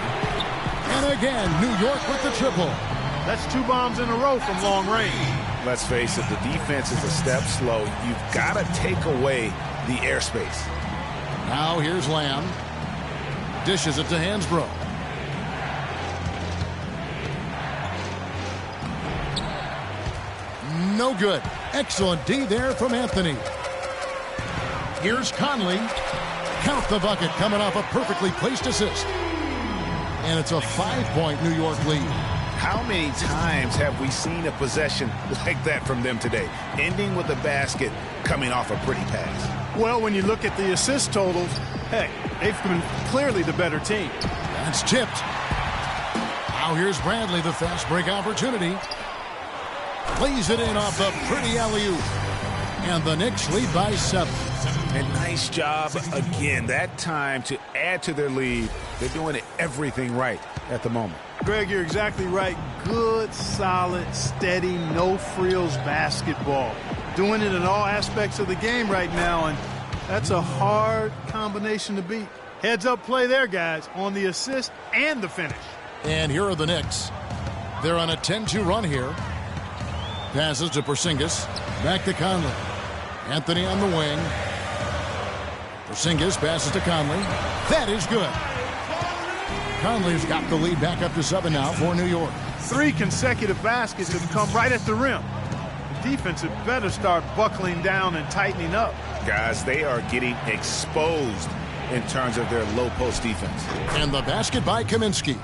And again, New York with the triple. That's 2 bombs in a row from long range. Let's face it, the defense is a step slow. You've got to take away the airspace. Now here's Lamb. Dishes it to Hansbrough. No good. Excellent D there from Anthony. Here's Conley. Count the bucket coming off a perfectly placed assist. And it's a 5-point New York lead. How many times have we seen a possession like that from them today? Ending with a basket coming off a pretty pass. Well, when you look at the assist totals, hey, they've been clearly the better team. That's tipped. Now here's Bradley, the fast break opportunity. Plays it in off the pretty alley-oop. And the Knicks lead by 7. And nice job again that time to add to their lead. They're doing everything right at the moment. Greg, you're exactly right. Good, solid, steady, no-frills basketball. Doing it in all aspects of the game right now, and that's a hard combination to beat. Heads-up play there, guys, on the assist and the finish. And here are the Knicks. They're on a 10-2 run here. Passes to Porzingis. Back to Conley. Anthony on the wing. Porzingis passes to Conley. That is good. Conley's got the lead back up to 7 now for New York. 3 consecutive baskets have come right at the rim. The defense had better start buckling down and tightening up. Guys, they are getting exposed in terms of their low post defense. And the basket by Kaminsky.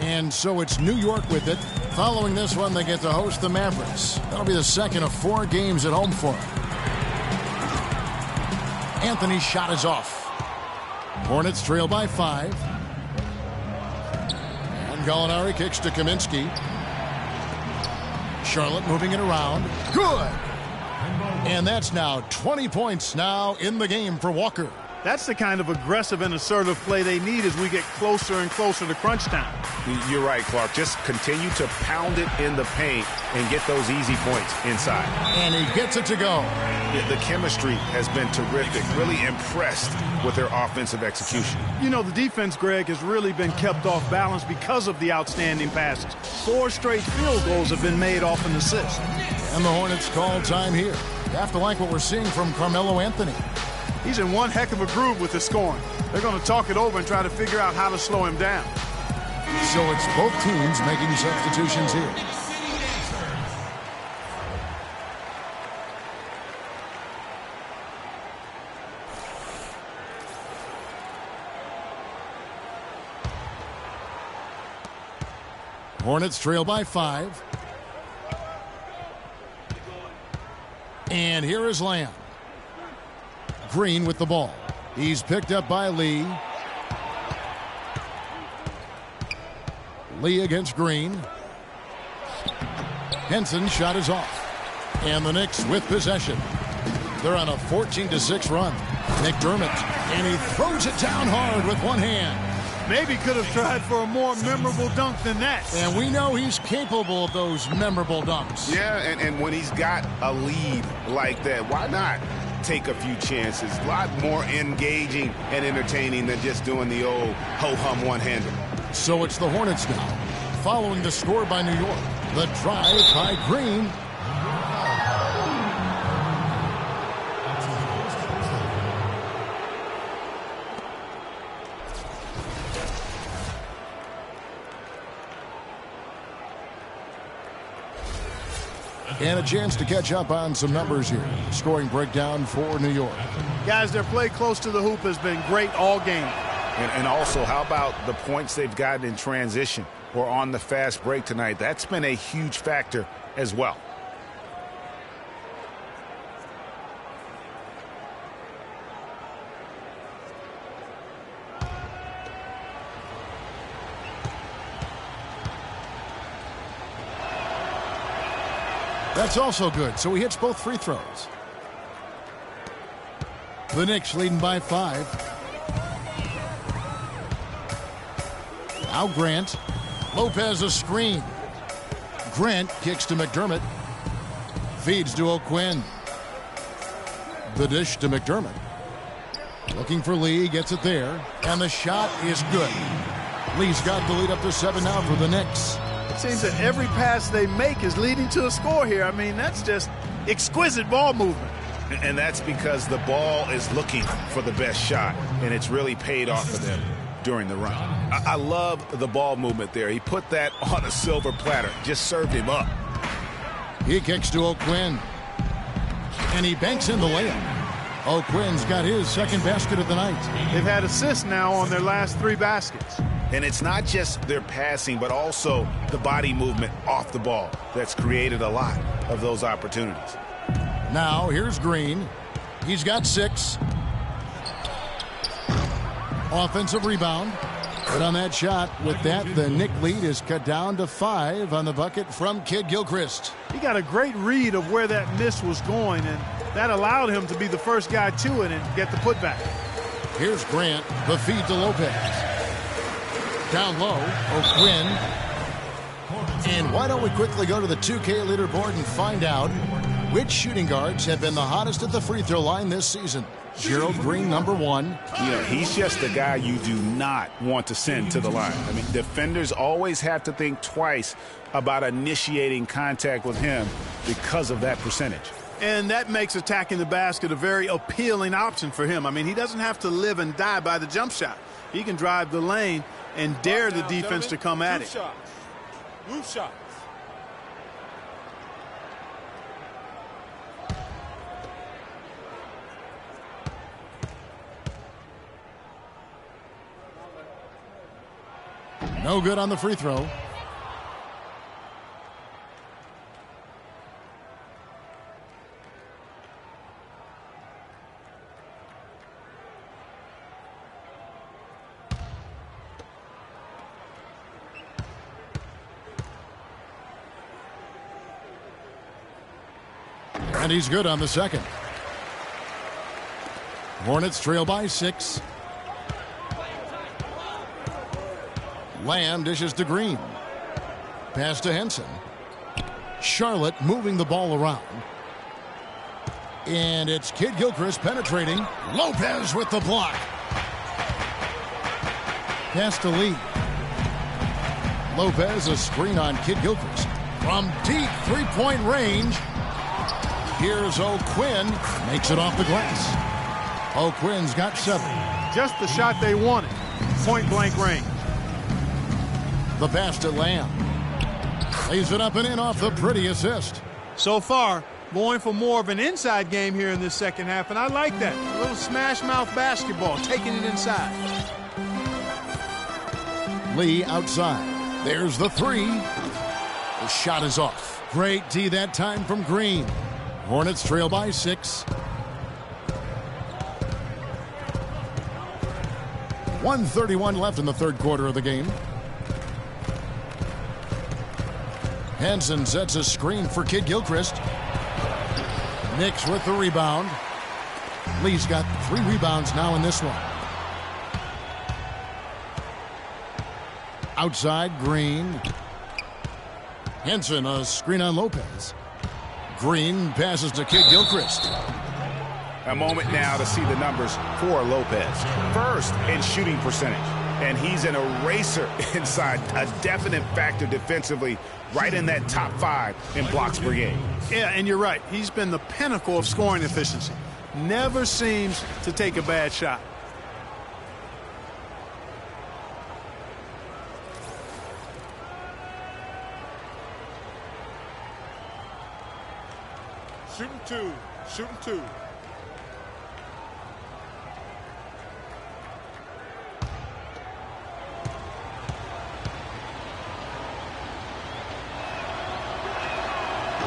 And so it's New York with it. Following this one, they get to host the Mavericks. That'll be the second of 4 games at home for them. Anthony's shot is off. Hornets trail by 5. And Gallinari kicks to Kaminsky. Charlotte moving it around. Good! And that's now 20 points now in the game for Walker. That's the kind of aggressive and assertive play they need as we get closer and closer to crunch time. You're right, Clark. Just continue to pound it in the paint and get those easy points inside. And he gets it to go. The chemistry has been terrific. Really impressed with their offensive execution. You know, the defense, Greg, has really been kept off balance because of the outstanding passes. 4 straight field goals have been made off an assist. And the Hornets call time here You have to like what we're seeing from Carmelo Anthony. He's in one heck of a groove with the scoring. They're going to talk it over and try to figure out how to slow him down. So it's both teams making substitutions here. Hornets trail by 5. And here is Lamb. Green with the ball. He's picked up by Lee. Lee against Green. Henson's shot is off. And the Knicks with possession. They're on a 14-6 run. McDermott. And he throws it down hard with one hand. Maybe could have tried for a more memorable dunk than that. And we know he's capable of those memorable dunks. Yeah, and when he's got a lead like that, why not take a few chances? A lot more engaging and entertaining than just doing the old ho-hum one-hander. So it's the Hornets now, following the score by New York. The drive by Green. And a chance to catch up on some numbers here. Scoring breakdown for New York. Guys, their play close to the hoop has been great all game. And also, how about the points they've gotten in transition or on the fast break tonight? That's been a huge factor as well. That's also good, so he hits both free throws. The Knicks leading by 5. Now Grant. Lopez a screen. Grant kicks to McDermott. Feeds to O'Quinn. The dish to McDermott. Looking for Lee, gets it there. And the shot is good. Lee's got the lead up to 7 now for the Knicks. It seems that every pass they make is leading to a score here. I mean, that's just exquisite ball movement. And that's because the ball is looking for the best shot, and it's really paid off for them during the run. I love the ball movement there. He put that on a silver platter, just served him up. He kicks to O'Quinn, and he banks in the layup. O'Quinn's got his second basket of the night. They've had assists now on their last 3 baskets. And it's not just their passing, but also the body movement off the ball that's created a lot of those opportunities. Now, here's Green. He's got 6. Offensive rebound. But on that shot, with that, the Knick lead is cut down to 5 on the bucket from Kid Gilchrist. He got a great read of where that miss was going, and that allowed him to be the first guy to it and get the putback. Here's Grant, the feed to Lopez. Down low, O'Quinn. And why don't we quickly go to the 2K leaderboard and find out which shooting guards have been the hottest at the free throw line this season. Gerald Green, number 1. You know, he's just a guy you do not want to send to the line. I mean, defenders always have to think twice about initiating contact with him because of that percentage. And that makes attacking the basket a very appealing option for him. I mean, he doesn't have to live and die by the jump shot. He can drive the lane and dare the defense to come at it. Move shots. No good on the free throw. And he's good on the second. Hornets trail by 6. Lamb dishes to Green. Pass to Henson. Charlotte moving the ball around. And it's Kid Gilchrist penetrating. Lopez with the block. Pass to Lee. Lopez a screen on Kid Gilchrist. From deep 3-point range. Here's O'Quinn. Makes it off the glass. O'Quinn's got 7. Just the shot they wanted. Point-blank range. The pass to Lamb. Lays it up and in off the pretty assist. So far, going for more of an inside game here in this second half, and I like that. A little smash-mouth basketball, taking it inside. Lee outside. There's the 3. The shot is off. Great D that time from Green. Hornets trail by 6. 1:31 left in the third quarter of the game. Henson sets a screen for Kid Gilchrist. Knicks with the rebound. Lee's got 3 rebounds now in this one. Outside, Green. Henson, a screen on Lopez. Green passes to Kid Gilchrist. A moment now to see the numbers for Lopez. First in shooting percentage. And he's an eraser inside. A definite factor defensively. Right in that top 5 in blocks per game. Yeah, and you're right. He's been the pinnacle of scoring efficiency. Never seems to take a bad shot. Shooting 2. Shooting 2.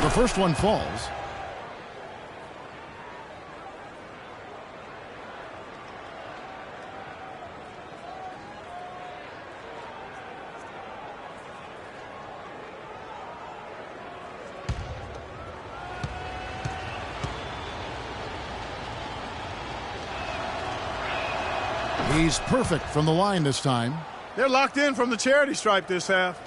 The first one falls. He's perfect from the line this time. They're locked in from the charity stripe this half.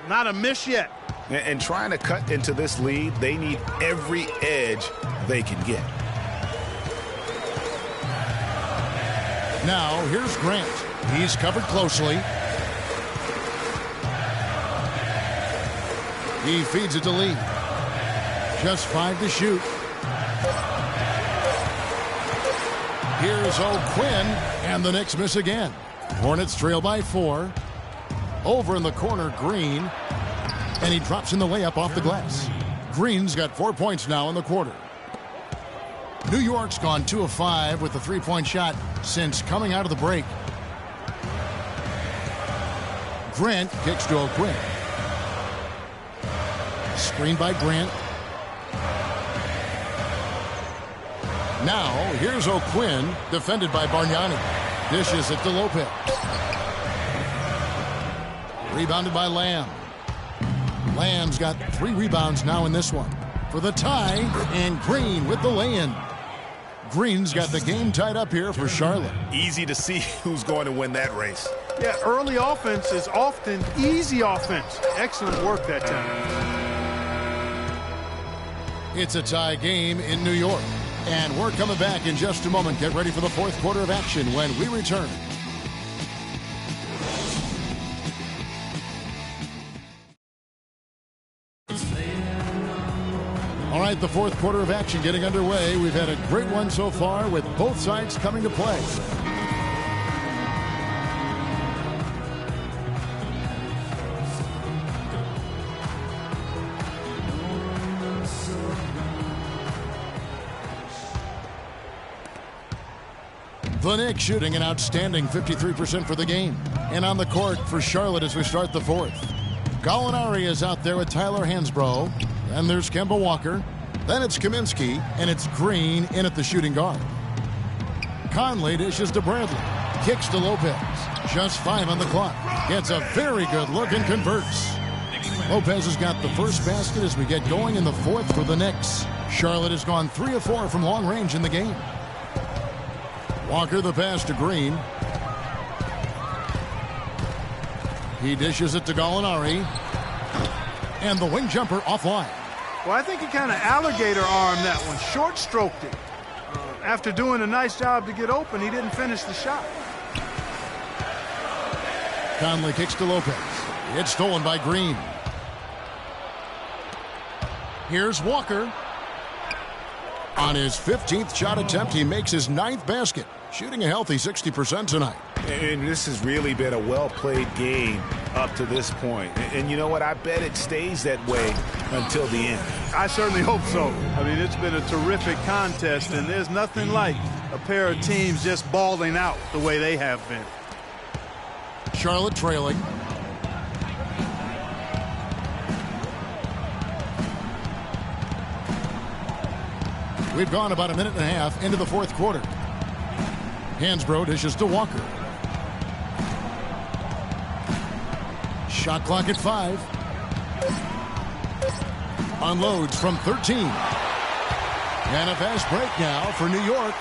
Not a miss yet. And trying to cut into this lead, they need every edge they can get. Now, here's Grant. He's covered closely. He feeds it to Lee. Just 5 to shoot. Here's O'Quinn, and the Knicks miss again. Hornets trail by 4. Over in the corner, Green. And he drops in the layup off the glass. Green's got 4 points now in the quarter. New York's gone 2 of 5 with the 3-point shot since coming out of the break. Grant kicks to O'Quinn. Screen by Grant. Now, here's O'Quinn, defended by Bargnani. Dishes it to Lopez. Rebounded by Lamb. Lamb's got 3 rebounds now in this one. For the tie, and Green with the lay-in. Green's got the game tied up here for Charlotte. Easy to see who's going to win that race. Yeah, early offense is often easy offense. Excellent work that time. It's a tie game in New York. And we're coming back in just a moment. Get ready for the fourth quarter of action when we return. All right, the fourth quarter of action getting underway. We've had a great one so far with both sides coming to play. The Knicks shooting an outstanding 53% for the game. And on the court for Charlotte as we start the fourth. Gallinari is out there with Tyler Hansbrough. Then there's Kemba Walker. Then it's Kaminsky. And it's Green in at the shooting guard. Conley dishes to Bradley. Kicks to Lopez. Just 5 on the clock. Gets a very good look and converts. Lopez has got the first basket as we get going in the fourth for the Knicks. Charlotte has gone 3 of 4 from long range in the game. Walker the pass to Green. He dishes it to Gallinari. And the wing jumper offline. Well, I think he kind of alligator armed that one. Short stroked it. After doing a nice job to get open, he didn't finish the shot. Conley kicks to Lopez. It's stolen by Green. Here's Walker. On his 15th shot attempt, he makes his 9th basket, shooting a healthy 60% tonight. And this has really been a well-played game up to this point. And you know what? I bet it stays that way until the end. I certainly hope so. I mean, it's been a terrific contest, and there's nothing like a pair of teams just balling out the way they have been. Charlotte trailing. We've gone about a minute and a half into the fourth quarter. Hansbrough dishes to Walker. Shot clock at 5. Unloads from 13. And a fast break now for New York.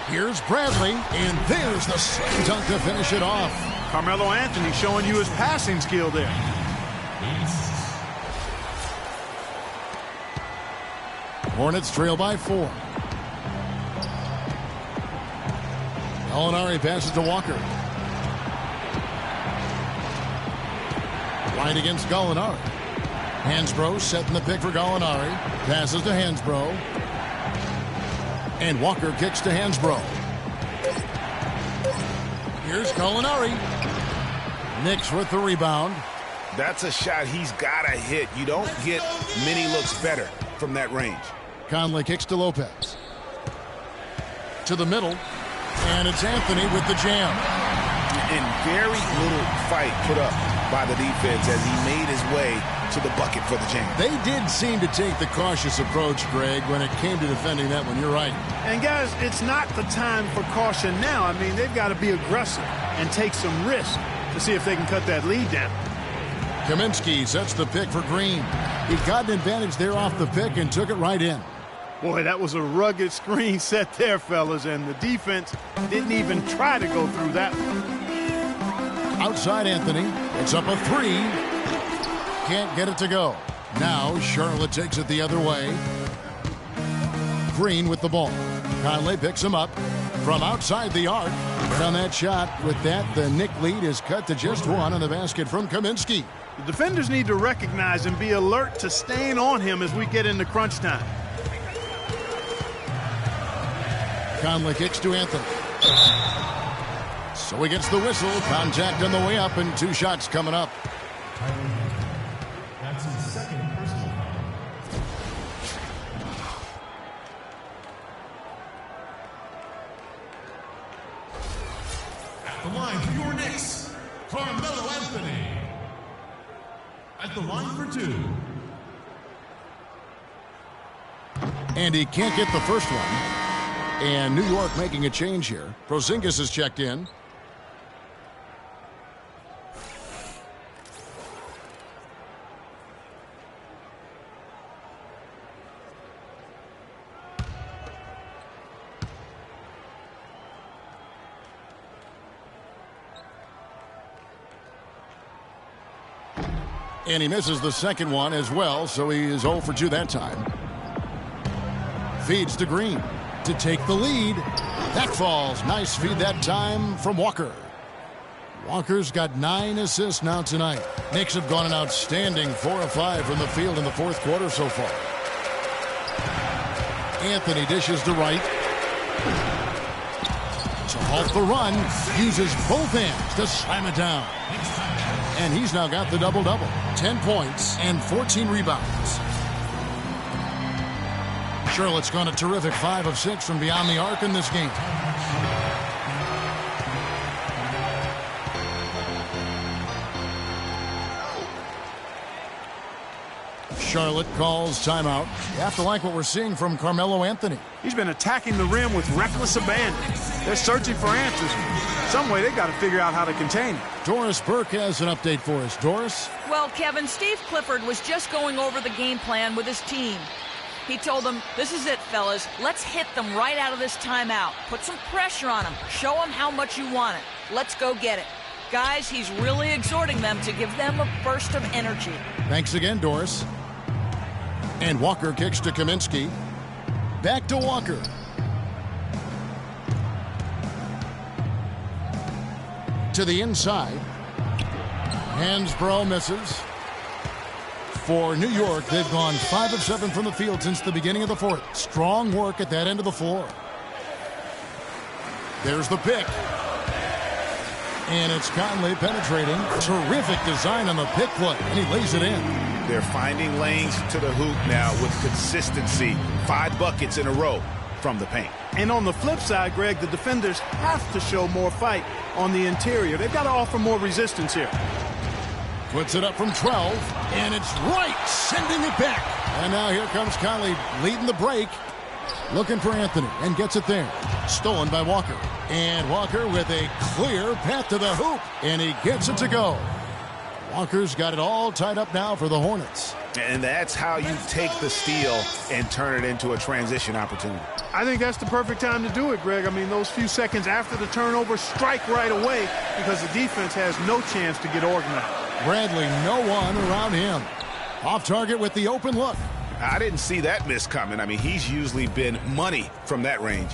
Here's Bradley, and there's the slam dunk to finish it off. Carmelo Anthony showing you his passing skill there. Hornets trail by 4. Gallinari passes to Walker. Right against Gallinari. Hansbrough setting the pick for Gallinari. Passes to Hansbrough. And Walker kicks to Hansbrough. Here's Gallinari. Knicks with the rebound. That's a shot he's got to hit. You don't get many looks better from that range. Conley kicks to Lopez. To the middle. And it's Anthony with the jam. And very little fight put up by the defense as he made his way to the bucket for the jam. They did seem to take the cautious approach, Greg, when it came to defending that one. You're right. And, guys, it's not the time for caution now. I mean, they've got to be aggressive and take some risk to see if they can cut that lead down. Kaminsky sets the pick for Green. He got an advantage there off the pick and took it right in. Boy, that was a rugged screen set there, fellas, and the defense didn't even try to go through that one. Outside Anthony. It's up a 3. Can't get it to go. Now Charlotte takes it the other way. Green with the ball. Conley picks him up from outside the arc. And on that shot, with that, the Knick lead is cut to just 1 on the basket from Kaminsky. The defenders need to recognize and be alert to staying on him as we get into crunch time. Conley kicks to Anthony. So he gets the whistle. Contact on the way up and 2 shots coming up. That's his second personal foul. At the line for your Knicks, Carmelo Anthony. At the line for 2. And he can't get the first one. And New York making a change here. Porzingis is checked in. And he misses the second one as well, so he is 0 for 2 that time. Feeds to Green to take the lead. That falls. Nice feed that time from Walker. Walker's got 9 assists now tonight. Knicks have gone an outstanding 4 of 5 from the field in the fourth quarter so far. Anthony dishes to right. To halt the run, uses both hands to slam it down. And he's now got the double-double. 10 points and 14 rebounds. Charlotte's gone a terrific 5 of 6 from beyond the arc in this game. Charlotte calls timeout. You have to like what we're seeing from Carmelo Anthony. He's been attacking the rim with reckless abandon. They're searching for answers. Some way they've got to figure out how to contain him. Doris Burke has an update for us. Doris? Well, Kevin, Steve Clifford was just going over the game plan with his team. He told them, this is it, fellas. Let's hit them right out of this timeout. Put some pressure on them. Show them how much you want it. Let's go get it. Guys, he's really exhorting them to give them a burst of energy. Thanks again, Doris. And Walker kicks to Kaminsky. Back to Walker. To the inside. Hansbrough misses. For New York, they've gone 5 of 7 from the field since the beginning of the fourth. Strong work at that end of the floor. There's the pick. And it's Conley penetrating. Terrific design on the pick play, and he lays it in. They're finding lanes to the hoop now with consistency. 5 buckets in a row from the paint. And on the flip side, Greg, the defenders have to show more fight on the interior. They've got to offer more resistance here. Puts it up from 12, and it's right, sending it back. And now here comes Conley leading the break. Looking for Anthony, and gets it there. Stolen by Walker. And Walker with a clear path to the hoop, and he gets it to go. Walker's got it all tied up now for the Hornets. And that's how you take the steal and turn it into a transition opportunity. I think that's the perfect time to do it, Greg. I mean, those few seconds after the turnover, strike right away because the defense has no chance to get organized. Bradley, no one around him. Off target with the open look. I didn't see that miss coming. I mean, he's usually been money from that range.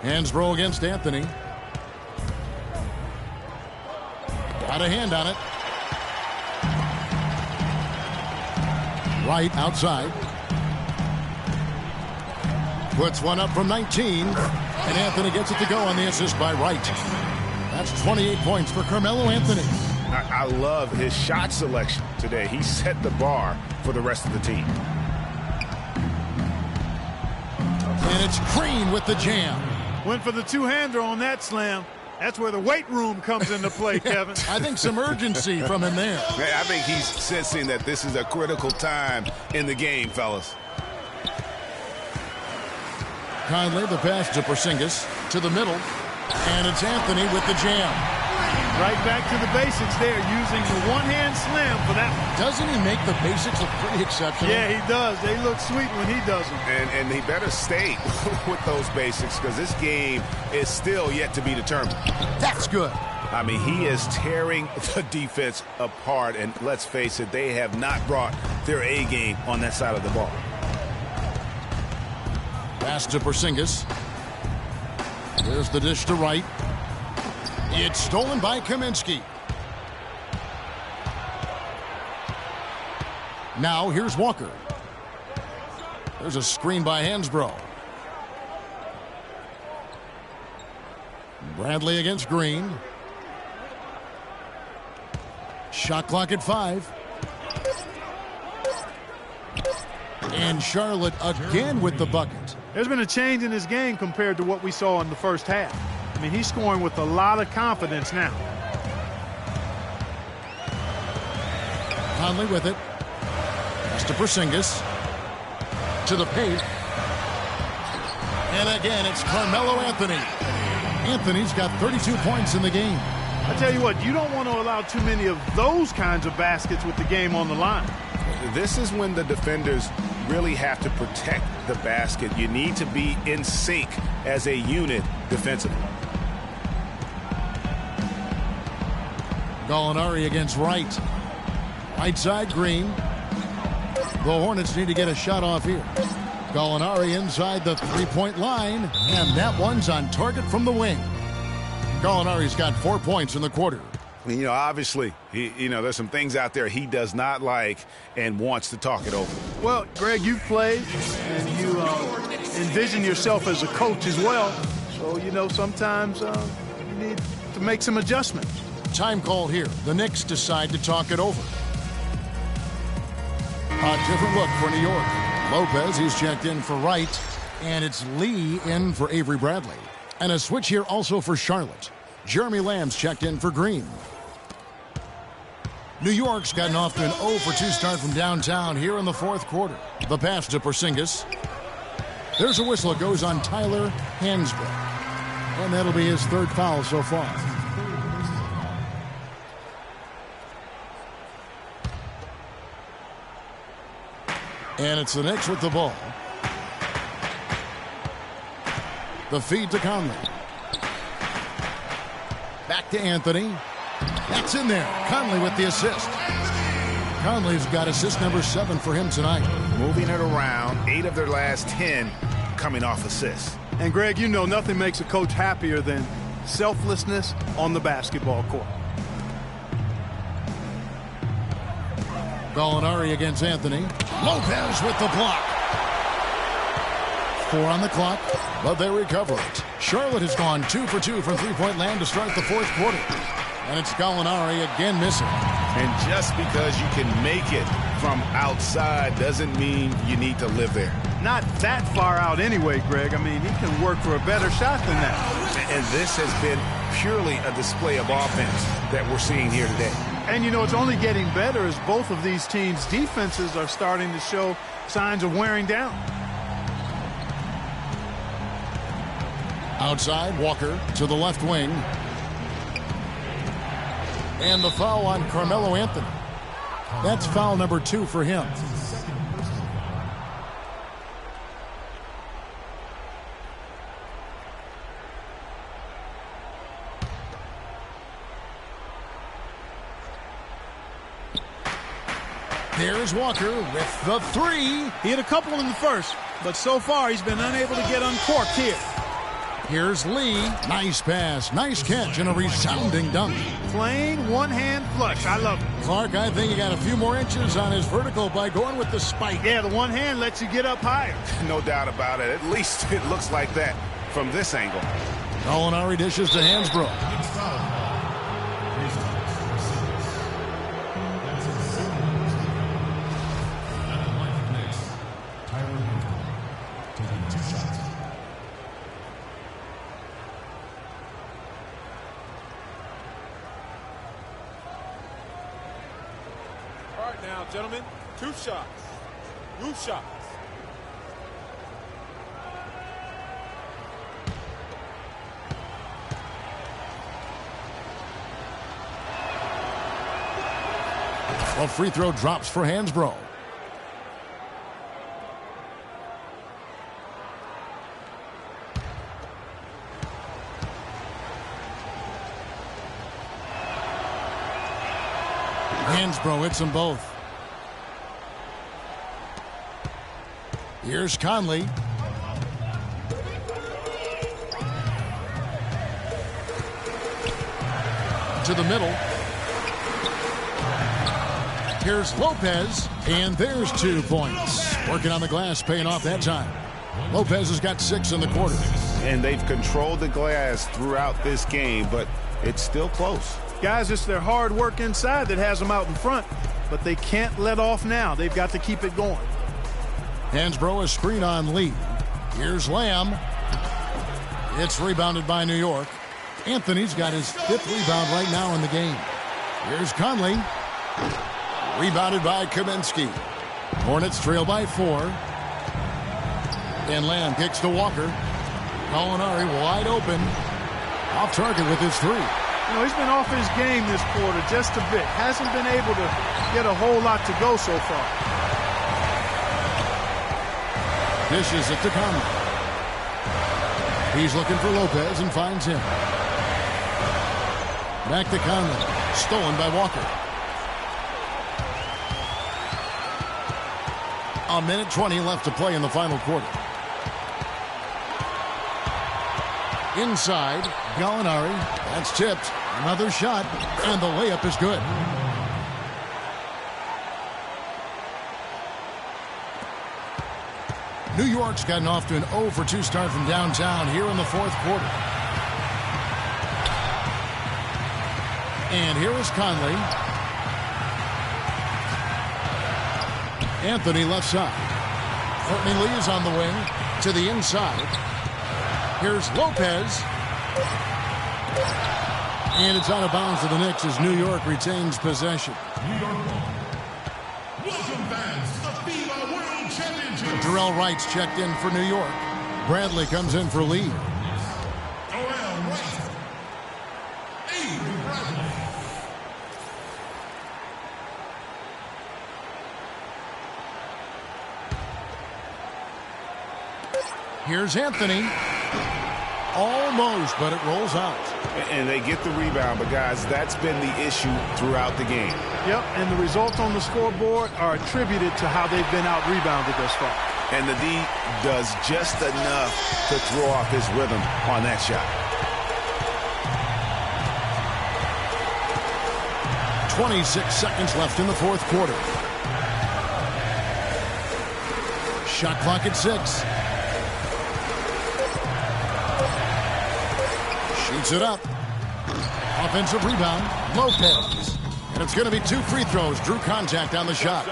Hansbrough against Anthony. Got a hand on it. Wright outside. Puts one up from 19. And Anthony gets it to go on the assist by Wright. That's 28 points for Carmelo Anthony. I love his shot selection today. He set the bar for the rest of the team. And it's Green with the jam. Went for the two-hander on that slam. That's where the weight room comes into play, Kevin. I think some urgency from him there. I think he's sensing that this is a critical time in the game, fellas. Conley, the pass to Porzingis, to the middle. And it's Anthony with the jam. Right back to the basics there, using the one-hand slam for that one. Doesn't he make the basics look pretty exceptional? Yeah, he does. They look sweet when he does them. And he better stay with those basics because this game is still yet to be determined. That's good. I mean, he is tearing the defense apart, and let's face it, they have not brought their A game on that side of the ball. Pass to Porzingis. There's the dish to Wright. It's stolen by Kaminsky. Now here's Walker. There's a screen by Hansbrough. Bradley against Green. Shot clock at 5. And Charlotte again with the bucket. There's been a change in his game compared to what we saw in the first half. I mean, he's scoring with a lot of confidence now. Conley with it. Pass to Porzingis. To the paint. And again, it's Carmelo Anthony. Anthony's got 32 points in the game. I tell you what, you don't want to allow too many of those kinds of baskets with the game on the line. This is when the defenders really have to protect the basket. You need to be in sync as a unit defensively. Gallinari against Wright. Right side, Green. The Hornets need to get a shot off here. Gallinari inside the three-point line, and that one's on target from the wing. Gallinari's got 4 points in the quarter. You know, obviously, there's some things out there he does not like and wants to talk it over. Well, Greg, you've played, and you envision yourself as a coach as well. So, sometimes you need to make some adjustments. Time call here. The Knicks decide to talk it over. A different look for New York. Lopez, he's checked in for Wright, and it's Lee in for Avery Bradley. And a switch here also for Charlotte. Jeremy Lamb's checked in for Green. New York's gotten off to an 0-for-2 start from downtown here in the fourth quarter. The pass to Porzingis. There's a whistle. It goes on Tyler Hansbrough. And that'll be his third foul so far. And it's the Knicks with the ball. The feed to Conley. Back to Anthony. That's in there. Conley with the assist. Conley's got assist number 7 for him tonight. Moving it around, 8 of their last 10 coming off assists. And, Greg, nothing makes a coach happier than selflessness on the basketball court. Gallinari against Anthony. Lopez with the block. 4 on the clock, but they recover it. Charlotte has gone 2 for 2 from three-point land to start the fourth quarter. And it's Gallinari again missing. And just because you can make it from outside doesn't mean you need to live there. Not that far out anyway, Greg. I mean, he can work for a better shot than that. And this has been purely a display of offense that we're seeing here today. And, you know, it's only getting better as both of these teams' defenses are starting to show signs of wearing down. Outside, Walker to the left wing. And the foul on Carmelo Anthony. That's foul number 2 for him. There's Walker with the 3. He hit a couple in the first, but so far he's been unable to get uncorked here. Here's Lee. Nice pass, nice catch, and a resounding dunk. Plain one-hand flush. I love it. Clark, I think he got a few more inches on his vertical by going with the spike. Yeah, the one hand lets you get up higher. No doubt about it. At least it looks like that from this angle. Gallinari dishes to Hansbrough. Now, gentlemen, 2 shots. Loose shots. A free throw drops for Hansbrough. Hansbrough hits them both. Here's Conley. To the middle. Here's Lopez, and there's 2 points. Working on the glass, paying off that time. Lopez has got 6 in the quarter. And they've controlled the glass throughout this game, but it's still close. Guys, it's their hard work inside that has them out in front, but they can't let off now. They've got to keep it going. Hansbrough, a screen on Lee. Here's Lamb. It's rebounded by New York. Anthony's got his 5th rebound right now in the game. Here's Conley. Rebounded by Kaminsky. Hornets trail by 4. And Lamb kicks to Walker. Gallinari wide open. Off target with his 3. You know, he's been off his game this quarter just a bit. Hasn't been able to get a whole lot to go so far. Dishes it to Conley. He's looking for Lopez and finds him. Back to Conley. Stolen by Walker. A minute 20 left to play in the final quarter. Inside, Gallinari. That's tipped. Another shot, and the layup is good. New York's gotten off to an 0 for 2 start from downtown here in the fourth quarter. And here is Conley. Anthony left side. Courtney Lee is on the wing to the inside. Here's Lopez. And it's out of bounds to the Knicks as New York retains possession. New York ball. Welcome fans to the FIBA World Championship. Terrell Wright's checked in for New York. Bradley comes in for Lee. Terrell Wright. Avery Bradley. Here's Anthony. Almost, but it rolls out. And they get the rebound, but guys, that's been the issue throughout the game. Yep, and the results on the scoreboard are attributed to how they've been out-rebounded thus far. And the D does just enough to throw off his rhythm on that shot. 26 seconds left in the fourth quarter. Shot clock at 6. Shoots it up. Offensive rebound, Lopez. And it's going to be 2 free throws. Drew contact on the shot.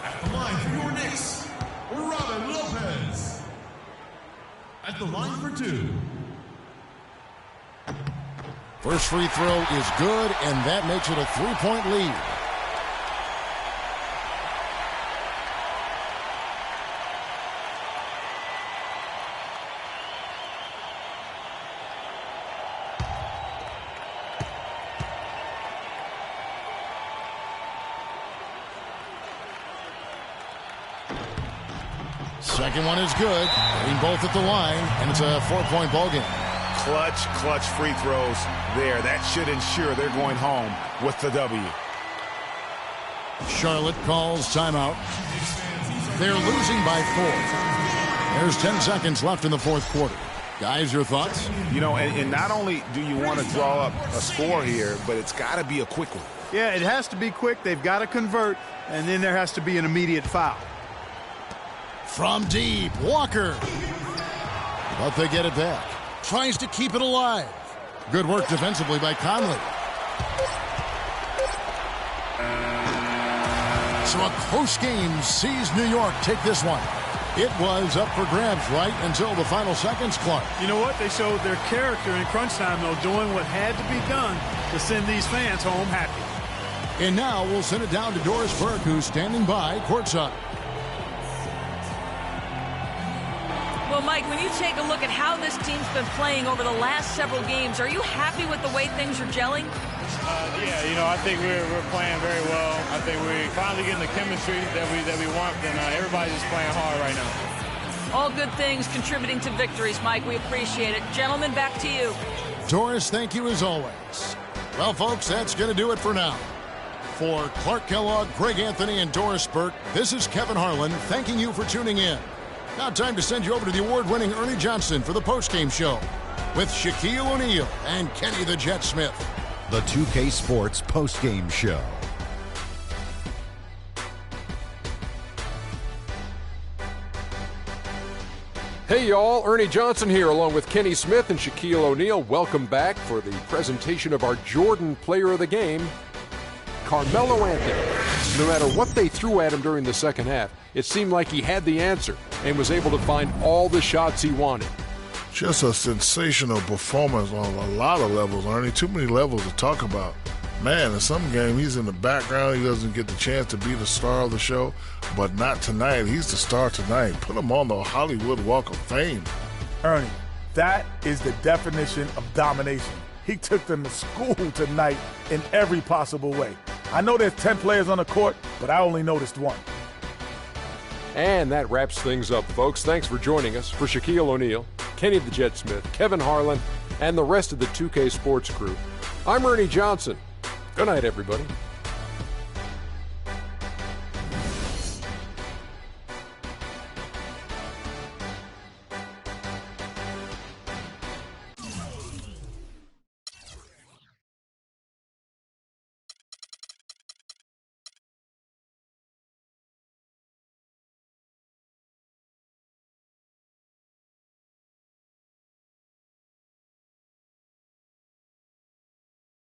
At the line for your Knicks, Robin Lopez. At the line for 2. First free throw is good, and that makes it a 3-point lead. Second one is good. Hitting both at the line, and it's a 4-point ball game. Clutch free throws there. That should ensure they're going home with the W. Charlotte calls timeout. They're losing by 4. There's 10 seconds left in the fourth quarter. Guys, your thoughts? You know, and not only do you want to draw up a score here, but it's got to be a quick one. Yeah, it has to be quick. They've got to convert, and then there has to be an immediate foul. From deep, Walker. But they get it back. Tries to keep it alive. Good work defensively by Conley. So a close game sees New York take this one. It was up for grabs right until the final seconds, Clark. You know what? They showed their character in crunch time, though, doing what had to be done to send these fans home happy. And now we'll send it down to Doris Burke, who's standing by courtside. Well, Mike, when you take a look at how this team's been playing over the last several games, are you happy with the way things are gelling? Yeah, you know, I think we're playing very well. I think we're finally getting the chemistry that we want, and everybody's just playing hard right now. All good things contributing to victories, Mike. We appreciate it. Gentlemen, back to you. Doris, thank you as always. Well, folks, that's going to do it for now. For Clark Kellogg, Greg Anthony, and Doris Burke, this is Kevin Harlan thanking you for tuning in. Now time to send you over to the award-winning Ernie Johnson for the postgame show with Shaquille O'Neal and Kenny the Jet Smith. The 2K Sports postgame show. Hey y'all, Ernie Johnson here along with Kenny Smith and Shaquille O'Neal. Welcome back for the presentation of our Jordan Player of the Game, Carmelo Anthony. No matter what they threw at him during the second half, it seemed like he had the answer and was able to find all the shots he wanted. Just a sensational performance on a lot of levels, Ernie. Too many levels to talk about. Man, in some game, he's in the background. He doesn't get the chance to be the star of the show, but not tonight. He's the star tonight. Put him on the Hollywood Walk of Fame. Ernie, that is the definition of domination. He took them to school tonight in every possible way. I know there's 10 players on the court, but I only noticed one. And that wraps things up, folks. Thanks for joining us. For Shaquille O'Neal, Kenny the Jet Smith, Kevin Harlan, and the rest of the 2K Sports crew, I'm Ernie Johnson. Good night, everybody.